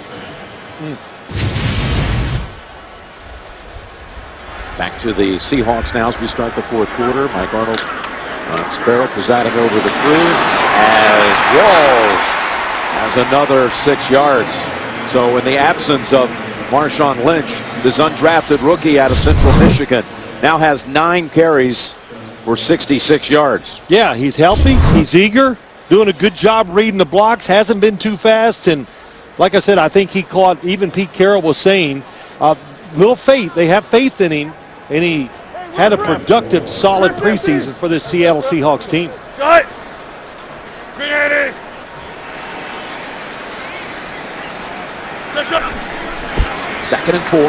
Back to the Seahawks now as we start the 4th quarter. Mike Arnold and Sparrow presiding over the crew as Rawls has another 6 yards. So in the absence of Marshawn Lynch, this undrafted rookie out of Central Michigan, now has 9 carries for 66 yards. Yeah, he's healthy, he's eager, doing a good job reading the blocks, hasn't been too fast, and like I said, I think he caught, even Pete Carroll was saying, little faith, they have faith in him, and he had a productive, solid preseason for this Seattle Seahawks team. Second and 4.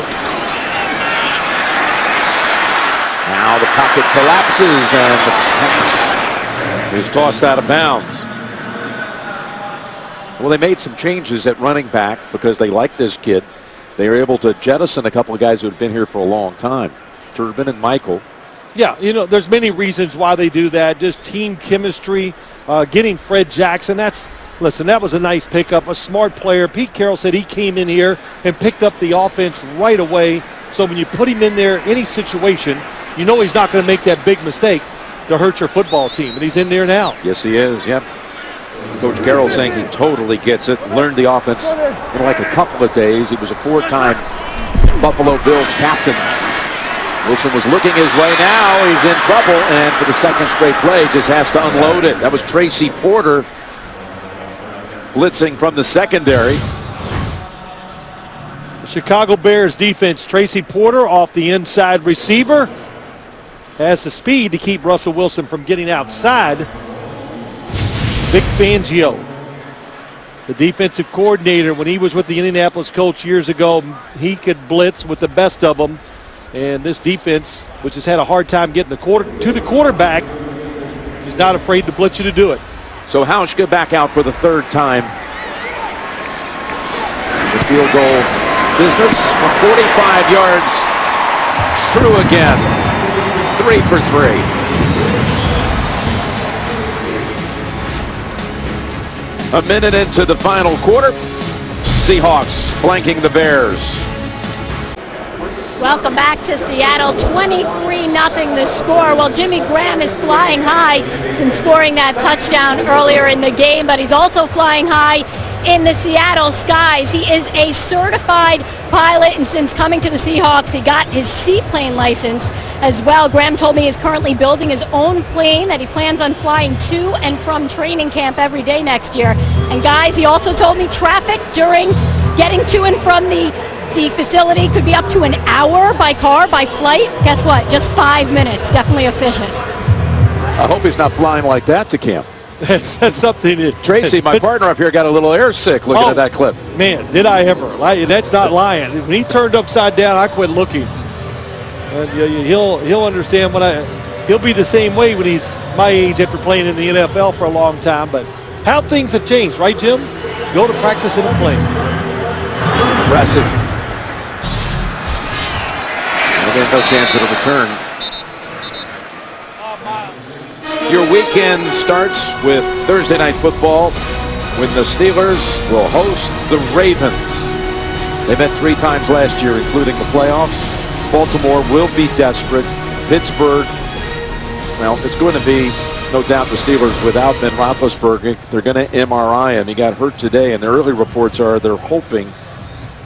Now the pocket collapses and the pass is tossed out of bounds. Well, they made some changes at running back because they like this kid. They were able to jettison a couple of guys who had been here for a long time. Turbin and Michael. Yeah, there's many reasons why they do that. Just team chemistry, getting Fred Jackson. Listen, that was a nice pickup, a smart player. Pete Carroll said he came in here and picked up the offense right away. So when you put him in there, any situation, he's not going to make that big mistake to hurt your football team. And he's in there now. Yes, he is, yep. Coach Carroll saying he totally gets it. Learned the offense in like a couple of days. He was a 4-time Buffalo Bills captain. Wilson was looking his way. Now he's in trouble, and for the second straight play, just has to unload it. That was Tracy Porter blitzing from the secondary. The Chicago Bears defense, Tracy Porter off the inside receiver. Has the speed to keep Russell Wilson from getting outside. Vic Fangio, the defensive coordinator, when he was with the Indianapolis Colts years ago, he could blitz with the best of them. And this defense, which has had a hard time getting to the quarterback, is not afraid to blitz you to do it. So Hauschka back out for the third time. The field goal business from 45 yards. True again. 3 for 3. A minute into the final quarter. Seahawks flanking the Bears. Welcome back to Seattle. 23-0 the score. Well, Jimmy Graham is flying high since scoring that touchdown earlier in the game, but he's also flying high in the Seattle skies. He is a certified pilot, and since coming to the Seahawks, he got his seaplane license as well. Graham told me he's currently building his own plane that he plans on flying to and from training camp every day next year. And guys, he also told me traffic during getting to and from the facility could be up to an hour by car, by flight. Guess what? Just 5 minutes. Definitely efficient. I hope he's not flying like that to camp. That's something that Tracy, my partner up here, got a little air sick looking at that clip. Man, did I ever. That's not lying. When he turned upside down, I quit looking. And he'll understand he'll be the same way when he's my age after playing in the NFL for a long time. But how things have changed, right, Jim? Go to practice in a plane. Impressive. There's no chance of a return. Your weekend starts with Thursday Night Football when the Steelers will host the Ravens. They met 3 times last year, including the playoffs. Baltimore will be desperate. Pittsburgh, well, it's going to be, no doubt, the Steelers without Ben Roethlisberger. They're going to MRI him. He got hurt today, and the early reports are they're hoping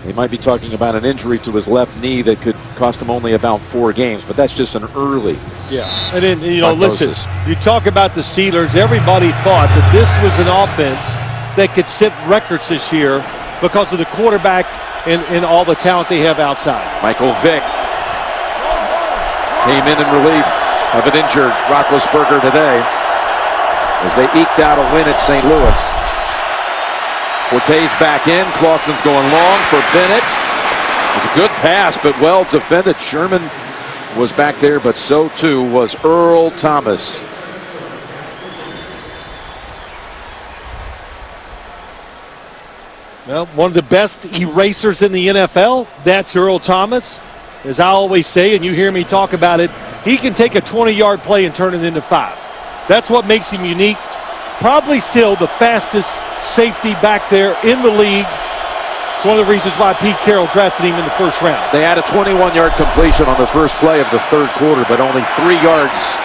he might be talking about an injury to his left knee that could cost him only about 4 games, but that's just an early. Yeah, and then, listen, prognosis. you talk about the Steelers, everybody thought that this was an offense that could set records this year because of the quarterback and all the talent they have outside. Michael Vick came in relief of an injured Roethlisberger today as they eked out a win at St. Louis. Forte's back in. Clausen's going long for Bennett. It was a good pass, but well defended. Sherman was back there, but so too was Earl Thomas. Well, one of the best erasers in the NFL, that's Earl Thomas. As I always say, and you hear me talk about it, he can take a 20-yard play and turn it into 5. That's what makes him unique. Probably still the fastest safety back there in the league. It's one of the reasons why Pete Carroll drafted him in the first round. They had a 21-yard completion on the first play of the third quarter, but only 3 yards.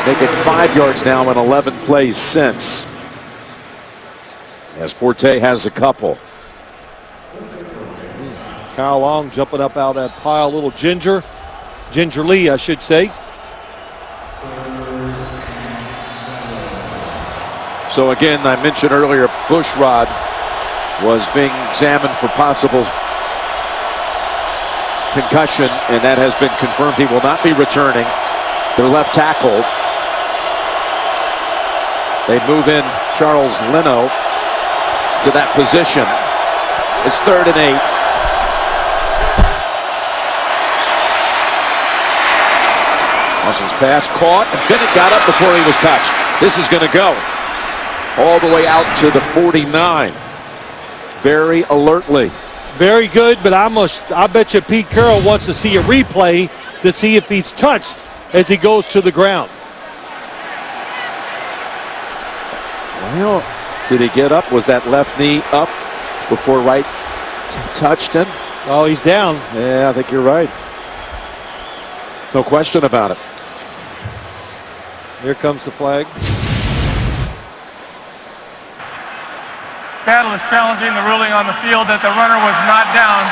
Make it 5 yards now in 11 plays since. As Forte has a couple. Kyle Long jumping up out of that pile, little Ginger Lee, I should say. So again, I mentioned earlier, Bushrod was being examined for possible concussion, and that has been confirmed. He will not be returning. Their left tackle. They move in Charles Leno to that position. It's 3rd and 8. Austin's pass caught, and Bennett got up before he was touched. This is going to go all the way out to the 49. Very alertly. Very good, but I bet you Pete Carroll wants to see a replay to see if he's touched as he goes to the ground. Well, did he get up? Was that left knee up before right touched him? Oh, he's down. Yeah, I think you're right. No question about it. Here comes the flag. Seattle is challenging the ruling on the field that the runner was not down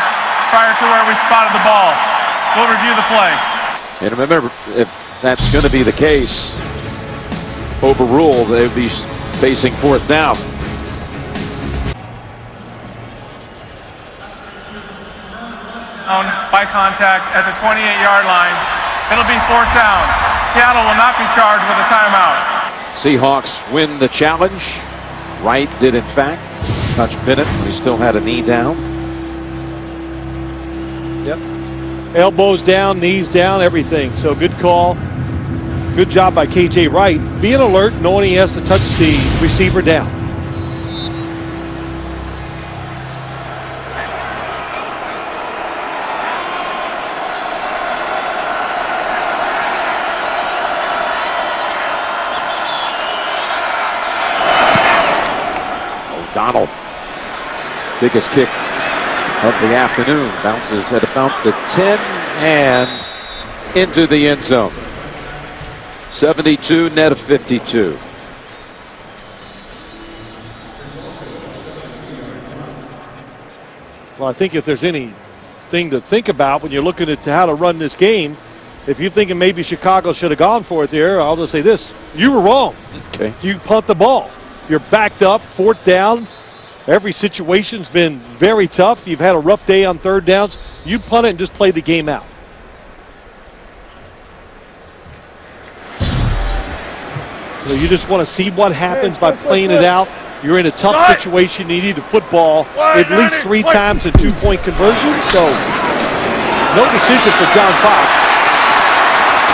prior to where we spotted the ball. We'll review the play. And remember, if that's going to be the case, overruled, they would be facing fourth down. By contact at the 28-yard line. It'll be fourth down. Seattle will not be charged with a timeout. Seahawks win the challenge. Wright did, in fact, touch Bennett when he still had a knee down. Yep. Elbows down, knees down, everything. So good call. Good job by KJ Wright. Being alert, knowing he has to touch the receiver down. O'Donnell, biggest kick of the afternoon, bounces at about the 10 and into the end zone. 72, net of 52. Well, I think if there's anything to think about when you're looking at how to run this game, if you're thinking maybe Chicago should have gone for it there, I'll just say this. You were wrong. Okay. You punt the ball. You're backed up, fourth down. Every situation's been very tough. You've had a rough day on third downs. You punt it and just play the game out. So you just want to see what happens by playing it out. You're in a tough situation. You need a football at least 3 times a 2-point conversion. So no decision for John Fox.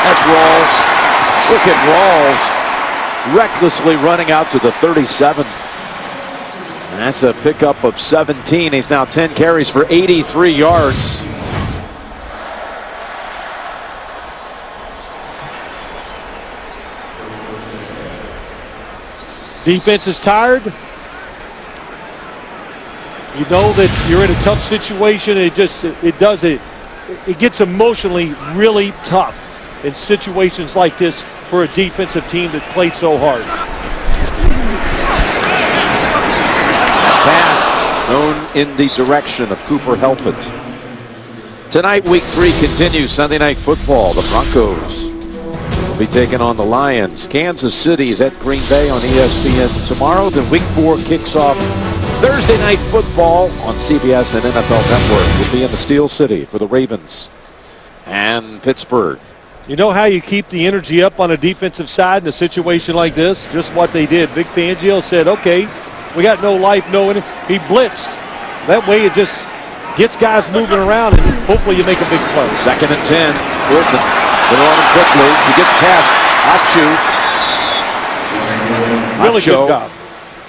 That's Rawls. Look at Rawls recklessly running out to the 37. And that's a pickup of 17. He's now 10 carries for 83 yards. Defense is tired. You know that you're in a tough situation. It gets emotionally really tough in situations like this for a defensive team that played so hard. Pass thrown in the direction of Cooper Helfand. Tonight, week 3 continues. Sunday Night Football. The Broncos will be taking on the Lions. Kansas City is at Green Bay on ESPN tomorrow. Then week 4 kicks off Thursday Night Football on CBS and NFL Network. We'll be in the Steel City for the Ravens and Pittsburgh. You know how you keep the energy up on a defensive side in a situation like this? Just what they did. Vic Fangio said, okay, we got no life, no energy. He blitzed. That way it just gets guys moving around and hopefully you make a big play. 2nd and 10. Wilson, they're on him quickly. He gets past Achu. Really good job.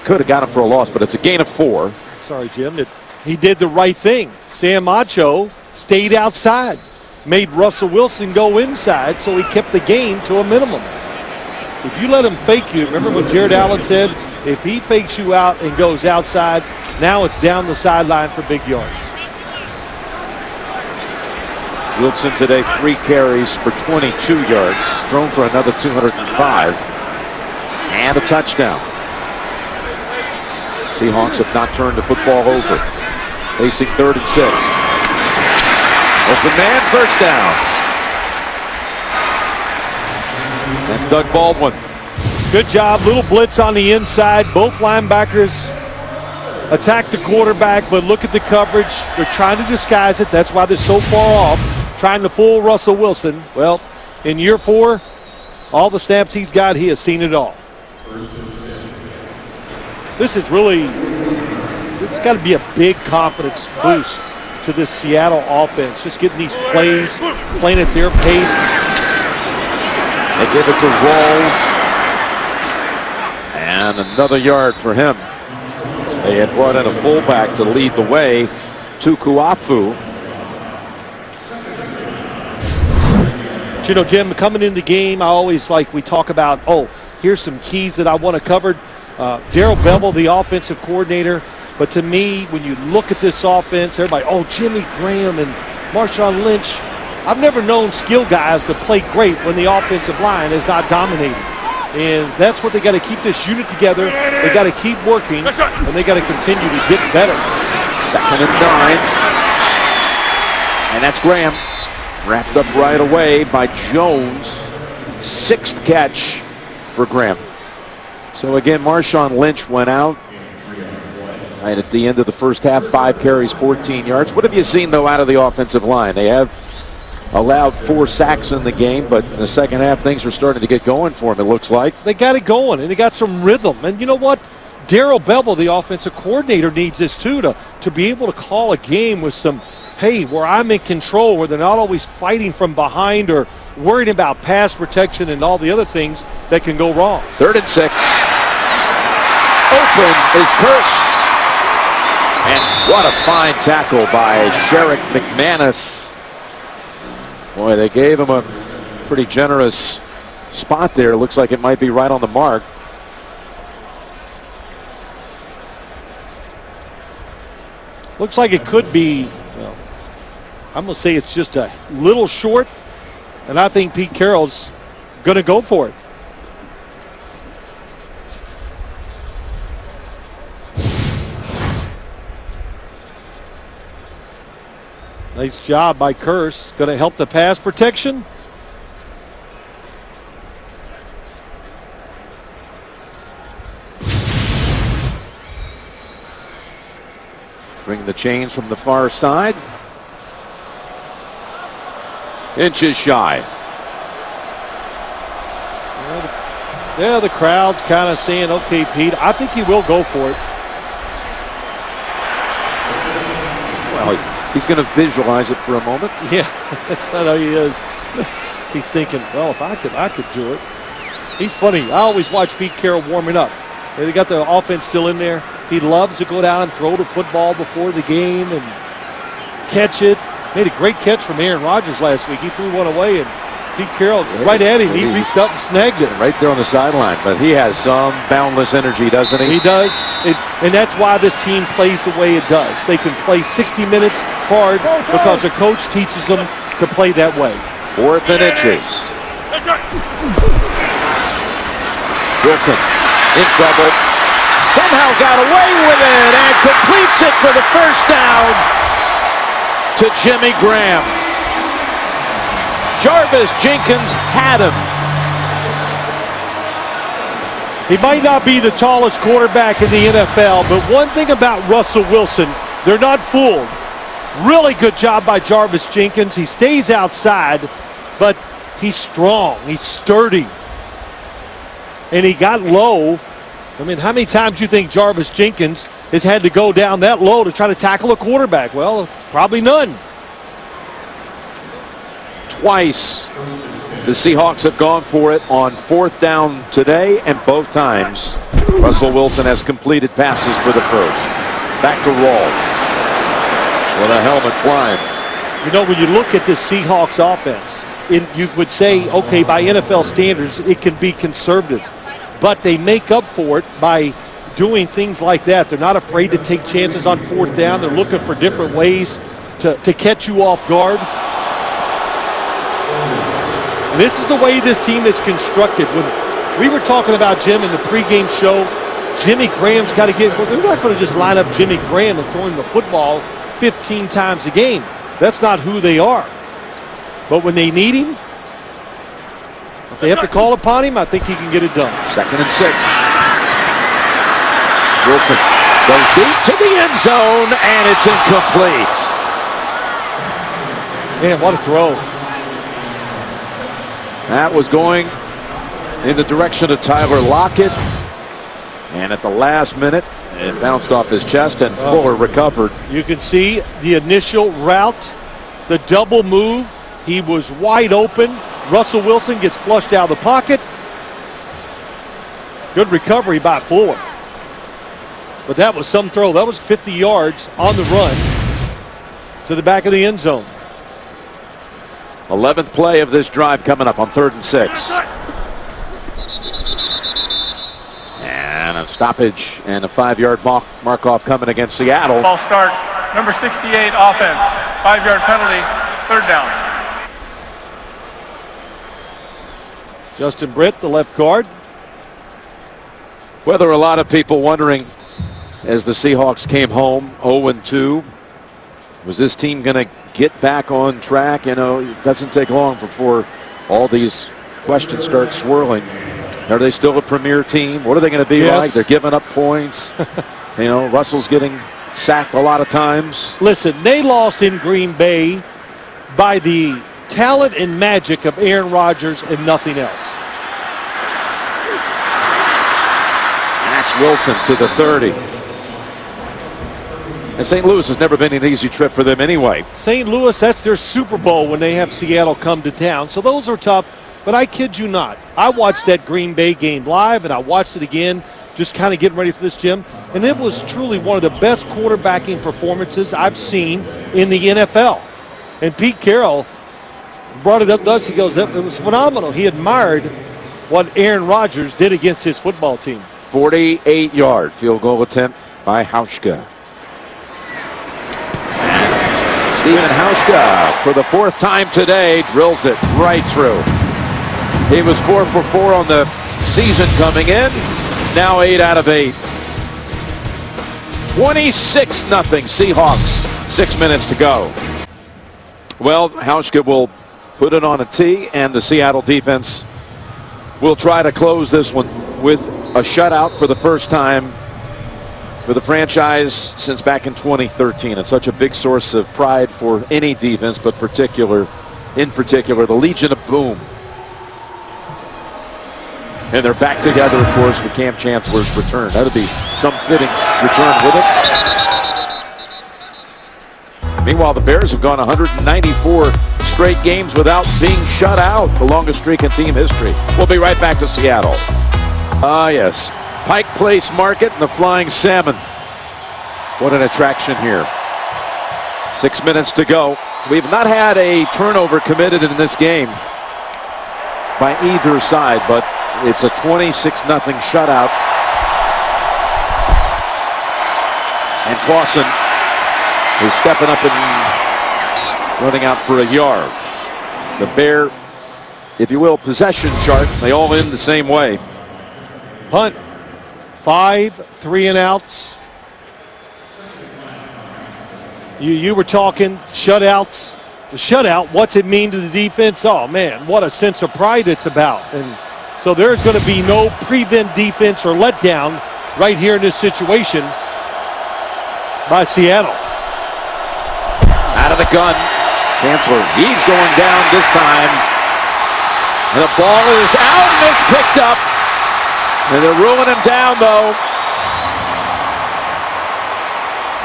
Could have got him for a loss, but it's a gain of 4. Sorry, Jim. He did the right thing. Sam Acho stayed outside. Made Russell Wilson go inside, so he kept the gain to a minimum. If you let him fake you, remember what Jared Allen said? If he fakes you out and goes outside, now it's down the sideline for big yards. Wilson today 3 carries for 22 yards, thrown for another 205, and a touchdown. Seahawks have not turned the football over. Facing 3rd and 6. Open man, first down. That's Doug Baldwin. Good job. Little blitz on the inside. Both linebackers attack the quarterback, but look at the coverage. They're trying to disguise it. That's why they're so far off, trying to fool Russell Wilson. Well, in year 4, all the snaps he's got, he has seen it all. This is really, it's got to be a big confidence boost to this Seattle offense. Just getting these plays, playing at their pace. They give it to Rawls. And another yard for him. They had brought in a fullback to lead the way, Tukuafu. But you know, Jim, coming in the game, I always we talk about, here's some keys that I want to cover. Darrell Bevel, the offensive coordinator. But to me, when you look at this offense, everybody, Jimmy Graham and Marshawn Lynch. I've never known skill guys to play great when the offensive line is not dominating. And that's what they got to keep this unit together. They got to keep working, and they got to continue to get better. 2nd and 9. And that's Graham. Wrapped up right away by Jones. 6th catch for Graham. So again, Marshawn Lynch went out right at the end of the first half. 5 carries, 14 yards. What have you seen, though, out of the offensive line? They have allowed 4 sacks in the game, but in the second half, things are starting to get going for them, it looks like. They got it going, and they got some rhythm. And you know what? Darrell Bevel, the offensive coordinator, needs this too, to be able to call a game with some, hey, where I'm in control, where they're not always fighting from behind or worrying about pass protection and all the other things that can go wrong. 3rd and 6. Open is Curse. And what a fine tackle by Sherrick McManus. Boy, they gave him a pretty generous spot there. Looks like it might be right on the mark. Looks like it could be, well, I'm going to say it's just a little short, and I think Pete Carroll's going to go for it. Nice job by Curse. Going to help the pass protection. Bring the chains from the far side. Inches shy. Yeah, the crowd's kind of saying, okay, Pete, I think he will go for it. Well, he's going to visualize it for a moment. Yeah, that's not how he is. He's thinking, well, if I could do it. He's funny. I always watch Pete Carroll warming up. They got the offense still in there. He loves to go down and throw the football before the game and catch it. Made a great catch from Aaron Rodgers last week. He threw one away, and Pete Carroll right at him. He reached up and snagged it. Right there on the sideline. But he has some boundless energy, doesn't he? He does. And that's why this team plays the way it does. They can play 60 minutes hard because the coach teaches them to play that way. 4th and inches. Wilson in trouble. Somehow got away with it and completes it for the first down to Jimmy Graham. Jarvis Jenkins had him. He might not be the tallest quarterback in the NFL, but one thing about Russell Wilson, they're not fooled. Really good job by Jarvis Jenkins. He stays outside, but he's strong. He's sturdy. And he got low. I mean, how many times do you think Jarvis Jenkins has had to go down that low to try to tackle a quarterback? Well, probably none. Twice the Seahawks have gone for it on 4th down today, and both times Russell Wilson has completed passes for the first. Back to Rawls with a helmet flying. You know, when you look at this Seahawks offense, you would say, okay, by NFL standards, it can be conservative. But they make up for it by doing things like that. They're not afraid to take chances on 4th down. They're looking for different ways to catch you off guard. And this is the way this team is constructed. When we were talking about Jim in the pregame show, Jimmy Graham's got to get, well, they're not going to just line up Jimmy Graham and throw him the football 15 times a game. That's not who they are. But when they need him, if they have to call upon him, I think he can get it done. 2nd and 6. Wilson goes deep to the end zone, and it's incomplete. Man, what a throw. That was going in the direction of Tyler Lockett. And at the last minute, it bounced off his chest, and Fuller recovered. You can see the initial route, the double move. He was wide open. Russell Wilson gets flushed out of the pocket. Good recovery by Fuller. But that was some throw. That was 50 yards on the run to the back of the end zone. 11th play of this drive coming up on 3rd and 6. And a stoppage and a 5-yard mark-off coming against Seattle. Ball start, number 68 offense, 5-yard penalty, 3rd down. Justin Britt, the left guard. Well, there were a lot of people wondering as the Seahawks came home 0-2. Was this team going to get back on track? You know, it doesn't take long before all these questions start swirling. Are they still a premier team? What are they going to be like? They're giving up points. You know, Russell's getting sacked a lot of times. Listen, they lost in Green Bay by the talent and magic of Aaron Rodgers and nothing else. That's Wilson to the 30. And St. Louis has never been an easy trip for them anyway. St. Louis, that's their Super Bowl when they have Seattle come to town. So those are tough, but I kid you not. I watched that Green Bay game live, and I watched it again, just kind of getting ready for this, Jim. And it was truly one of the best quarterbacking performances I've seen in the NFL. And Pete Carroll brought it up to us. He goes, it was phenomenal. He admired what Aaron Rodgers did against his football team. 48-yard field goal attempt by Hauschka. Steven Hauschka, for the 4th time today, drills it right through. He was 4 for 4 on the season coming in. Now 8 out of 8. 26-0 Seahawks. 6 minutes to go. Well, Hauschka will put it on a tee, and the Seattle defense will try to close this one with a shutout for the first time for the franchise since back in 2013. It's such a big source of pride for any defense, but in particular, the Legion of Boom. And they're back together, of course, with Cam Chancellor's return. That'll be some fitting return with it. Meanwhile, the Bears have gone 194 straight games without being shut out, the longest streak in team history. We'll be right back to Seattle. Yes. Pike Place Market and the Flying Salmon. What an attraction here. 6 minutes to go. We've not had a turnover committed in this game by either side, but it's a 26-0 shutout. And Clausen is stepping up and running out for a yard. The Bear, if you will, possession chart, they all end the same way. Punt. 5 3-and-outs. You were talking shutouts. The shutout, what's it mean to the defense? Oh, man, what a sense of pride it's about. And so there's going to be no prevent defense or letdown right here in this situation by Seattle. Out of the gun. Chancellor, he's going down this time. And the ball is out and it's picked up. And they're ruling him down, though.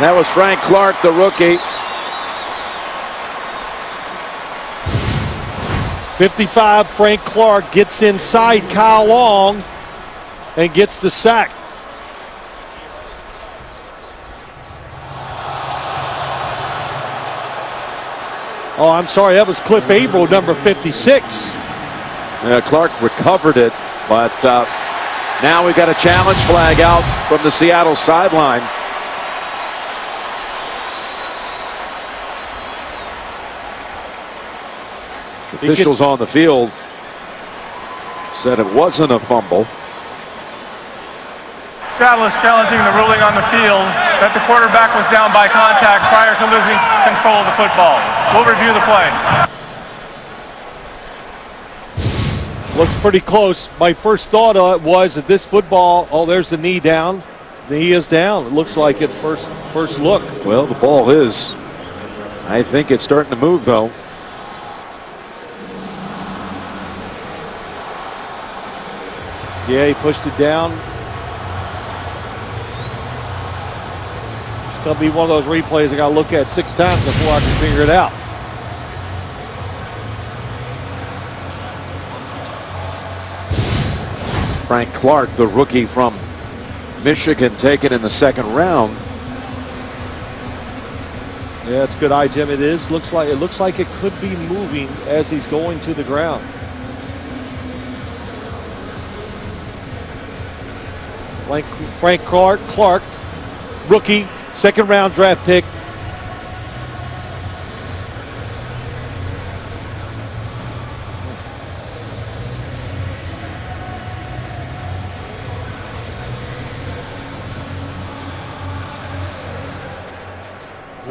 That was Frank Clark, the rookie. 55, Frank Clark gets inside Kyle Long and gets the sack. Oh, I'm sorry, that was Cliff Averill, number 56. Yeah, Clark recovered it, but now we've got a challenge flag out from the Seattle sideline. Officials on the field said it wasn't a fumble. Seattle is challenging the ruling on the field that the quarterback was down by contact prior to losing control of the football. We'll review the play. Looks pretty close. My first thought was that this football, oh, there's the knee down. The knee is down. It looks like it first look. Well, the ball is. I think it's starting to move, though. Yeah, he pushed it down. It's going to be one of those replays I got to look at 6 times before I can figure it out. Frank Clark, the rookie from Michigan, taken in the 2nd round. Yeah, it's good eye, Jim. It looks like it could be moving as he's going to the ground. Frank Clark, rookie, 2nd round draft pick.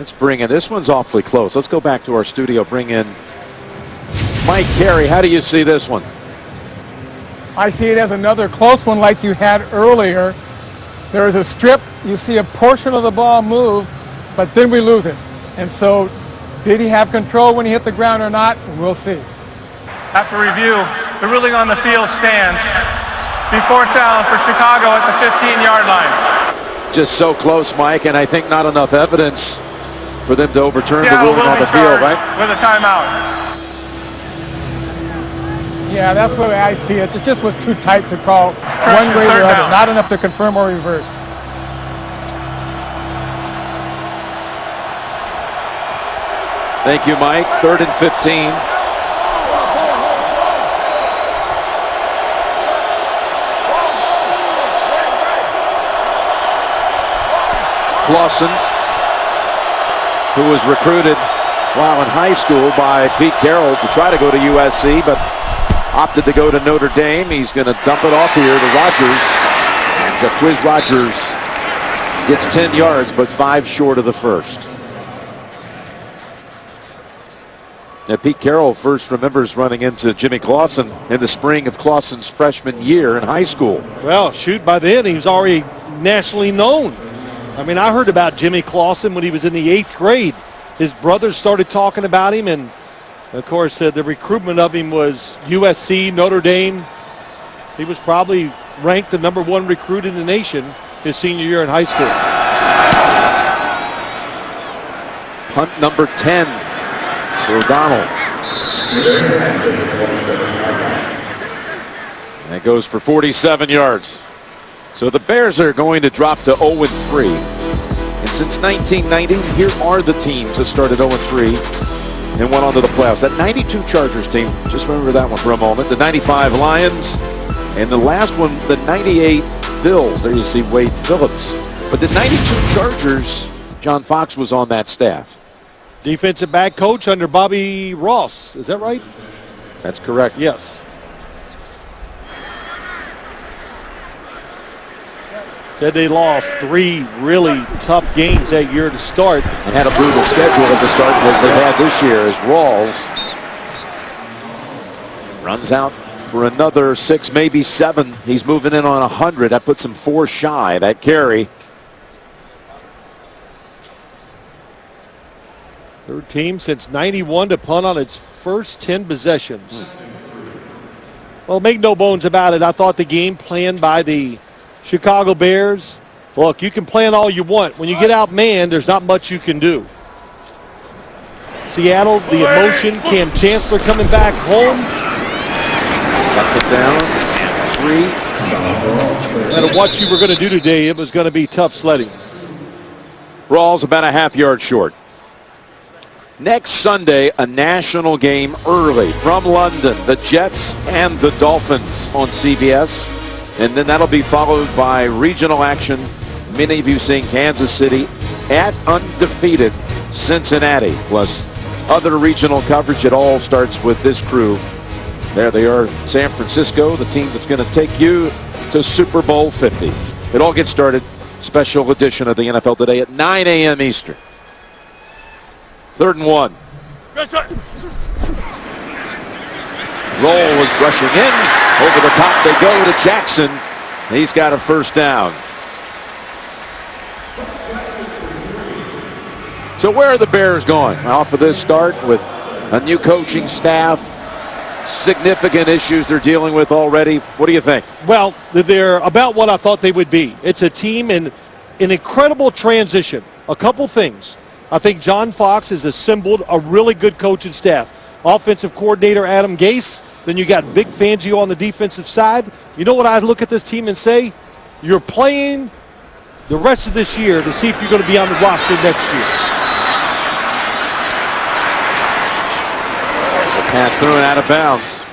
Let's bring in, this one's awfully close. Let's go back to our studio, bring in Mike Carey. How do you see this one? I see it as another close one like you had earlier. There is a strip, you see a portion of the ball move, but then we lose it. And so, did he have control when he hit the ground or not? We'll see. After review, the ruling on the field stands. Be fourth down for Chicago at the 15-yard line. Just so close, Mike, and I think not enough evidence for them to overturn the Seattle ruling will on be the field, charged right? with a timeout. Yeah, that's the way I see it. It just was too tight to call Correction, one way or third the other. down. Not enough to confirm or reverse. Thank you, Mike. 3rd and 15. Clausen, who was recruited while in high school by Pete Carroll to try to go to USC, but opted to go to Notre Dame. He's going to dump it off here to Rogers. And Jacquizz Rogers gets 10 yards, but 5 short of the first. Now, Pete Carroll first remembers running into Jimmy Clausen in the spring of Clausen's freshman year in high school. Well, shoot, by then he was already nationally known. I mean, I heard about Jimmy Clausen when he was in the 8th grade. His brothers started talking about him, and of course the recruitment of him was USC, Notre Dame. He was probably ranked the #1 recruit in the nation his senior year in high school. Punt number 10 for O'Donnell. That goes for 47 yards. So the Bears are going to drop to 0-3. And since 1990, here are the teams that started 0-3 and went on to the playoffs. That 92 Chargers team, just remember that one for a moment. The 95 Lions, and the last one, the 98 Bills. There you see Wade Phillips. But the 92 Chargers, John Fox was on that staff. Defensive back coach under Bobby Ross. Is that right? That's correct. Yes. Said they lost 3 really tough games that year to start. And had a brutal schedule at the start as they had this year, as Rawls runs out for another 6, maybe 7. He's moving in on 100. That puts him 4 shy. That carry. Third team since 91 to punt on its first 10 possessions. Well, make no bones about it. I thought the game planned by the Chicago Bears, look, you can plan all you want. When you get outmanned, there's not much you can do. Seattle, the emotion, Cam Chancellor coming back home. 2nd down, 3. No matter what you were going to do today, it was going to be tough sledding. Rawls about a half-yard short. Next Sunday, a national game early from London. The Jets and the Dolphins on CBS. And then that'll be followed by regional action. Many of you seeing Kansas City at undefeated Cincinnati. Plus other regional coverage. It all starts with this crew. There they are, San Francisco, the team that's going to take you to Super Bowl 50. It all gets started. Special edition of the NFL Today at 9 a.m. Eastern. 3rd and 1. Roll was rushing in. Over the top they go to Jackson. He's got a first down. So where are the Bears going? Off of this start with a new coaching staff, significant issues they're dealing with already. What do you think? Well, they're about what I thought they would be. It's a team in an incredible transition. A couple things. I think John Fox has assembled a really good coaching staff. Offensive coordinator Adam Gase. Then you got Vic Fangio on the defensive side. You know what I look at this team and say? You're playing the rest of this year to see if you're going to be on the roster next year. There's a pass through and out of bounds.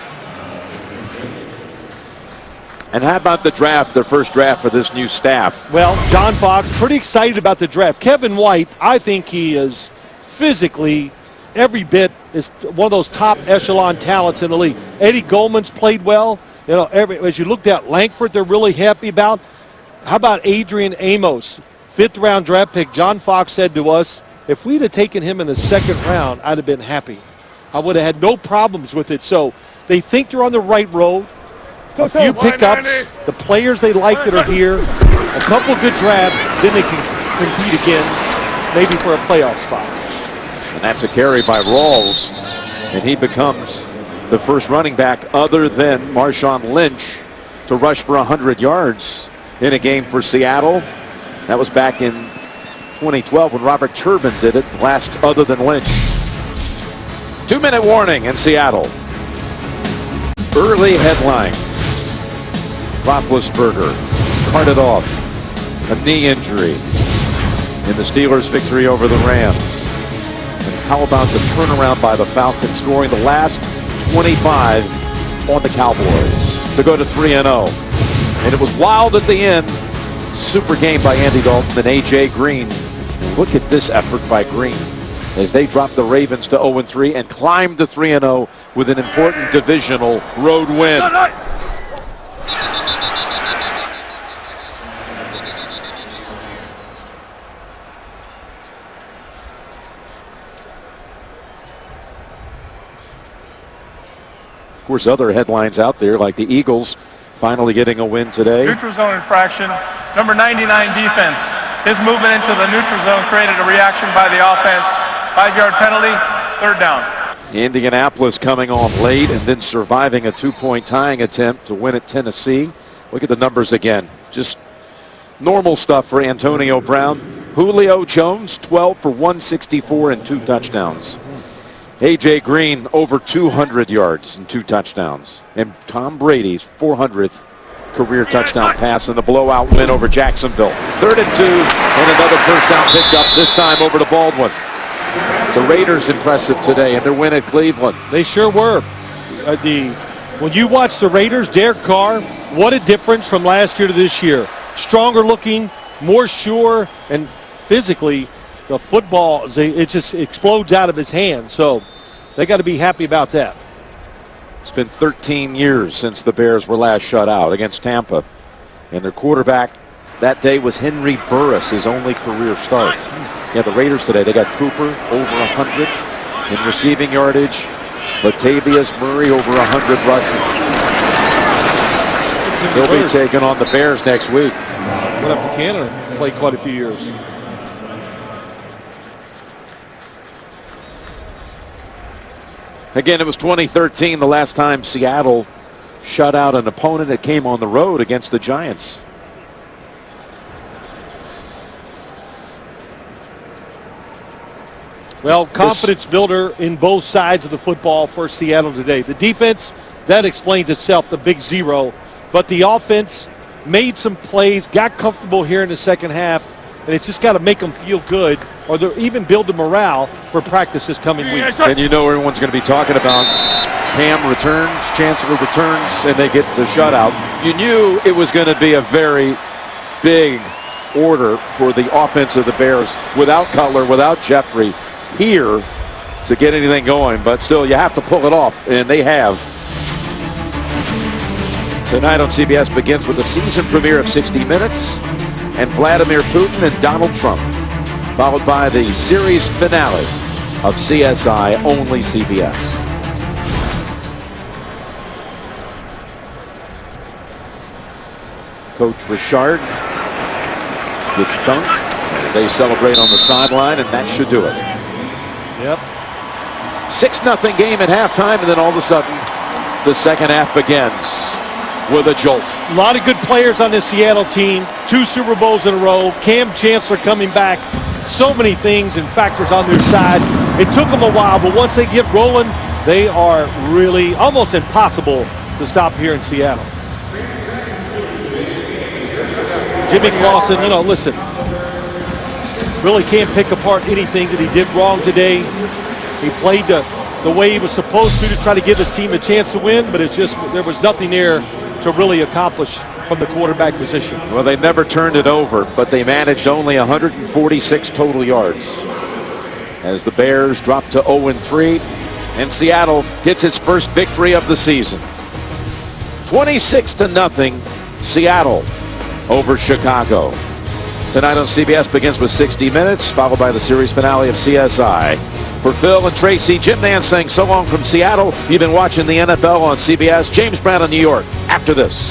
And how about the draft, their first draft for this new staff? Well, John Fox, pretty excited about the draft. Kevin White, I think he is physically every bit is one of those top echelon talents in the league. Eddie Goldman's played well. You know, as you looked at Langford, they're really happy about. How about Adrian Amos, 5th round draft pick? John Fox said to us, If we'd have taken him in the second round, I'd have been happy. I would have had no problems with it. So they think they're on the right road. A few pickups, the players they like that are here, a couple good drafts, then they can compete again, maybe for a playoff spot. And that's a carry by Rawls, and he becomes the first running back other than Marshawn Lynch to rush for 100 yards in a game for Seattle. That was back in 2012 when Robert Turbin did it, last other than Lynch. 2-minute warning in Seattle. Early headlines. Roethlisberger carted off a knee injury in the Steelers' victory over the Rams. And how about the turnaround by the Falcons, scoring the last 25 on the Cowboys to go to 3-0. And it was wild at the end. Super game by Andy Dalton and A.J. Green. Look at this effort by Green as they dropped the Ravens to 0-3 and climbed to 3-0 with an important divisional road win. Of course, other headlines out there like the Eagles finally getting a win today. Neutral zone infraction. Number 99 defense. His movement into the neutral zone created a reaction by the offense. 5-yard penalty, third down. Indianapolis coming on late and then surviving a 2-point tying attempt to win at Tennessee. Look at the numbers again. Just normal stuff for Antonio Brown. Julio Jones, 12 for 164 and 2 touchdowns. A.J. Green over 200 yards and 2 touchdowns. And Tom Brady's 400th career touchdown pass in the blowout win over Jacksonville. 3rd and 2 and another first down picked up, this time over to Baldwin. The Raiders impressive today in their win at Cleveland. They sure were. When you watch the Raiders, Derek Carr, what a difference from last year to this year. Stronger looking, more sure, and physically the football, it just explodes out of his hand. So they got to be happy about that. It's been 13 years since the Bears were last shut out against Tampa. And their quarterback that day was Henry Burris, his only career start. Yeah, the Raiders today, they got Cooper over 100 in receiving yardage. Latavius Murray over 100 rushing. He'll be taking on the Bears next week. Went up to Canada, played quite a few years. Again, it was 2013, the last time Seattle shut out an opponent that came on the road against the Giants. Well, confidence builder in both sides of the football for Seattle today. The defense, that explains itself, the big zero. But the offense made some plays, got comfortable here in the second half, and it's just got to make them feel good or even build the morale for practice this coming week. And you know everyone's going to be talking about Cam returns, Chancellor returns, and they get the shutout. You knew it was going to be a very big order for the offense of the Bears without Cutler, without Jeffrey here to get anything going. But still, you have to pull it off, and they have. Tonight on CBS begins with the season premiere of 60 Minutes and Vladimir Putin and Donald Trump, followed by the series finale of CSI, only CBS. Coach Richard gets dunked as they celebrate on the sideline, and that should do it. Yep. 6-0 game at halftime, and then all of a sudden the second half begins with a jolt. A lot of good players on this Seattle team. 2 Super Bowls in a row. Cam Chancellor coming back. So many things and factors on their side. It took them a while, but once they get rolling, they are really almost impossible to stop here in Seattle. Jimmy Clausen, listen, really can't pick apart anything that he did wrong today. He played the way he was supposed to try to give his team a chance to win, but it's just there was nothing there to really accomplish from the quarterback position. Well, they never turned it over, but they managed only 146 total yards as the Bears drop to 0-3, and Seattle gets its first victory of the season. 26-0, Seattle over Chicago. Tonight on CBS begins with 60 Minutes, followed by the series finale of CSI. For Phil and Tracy, Jim Nantz saying so long from Seattle. You've been watching the NFL on CBS. James Brown in New York after this.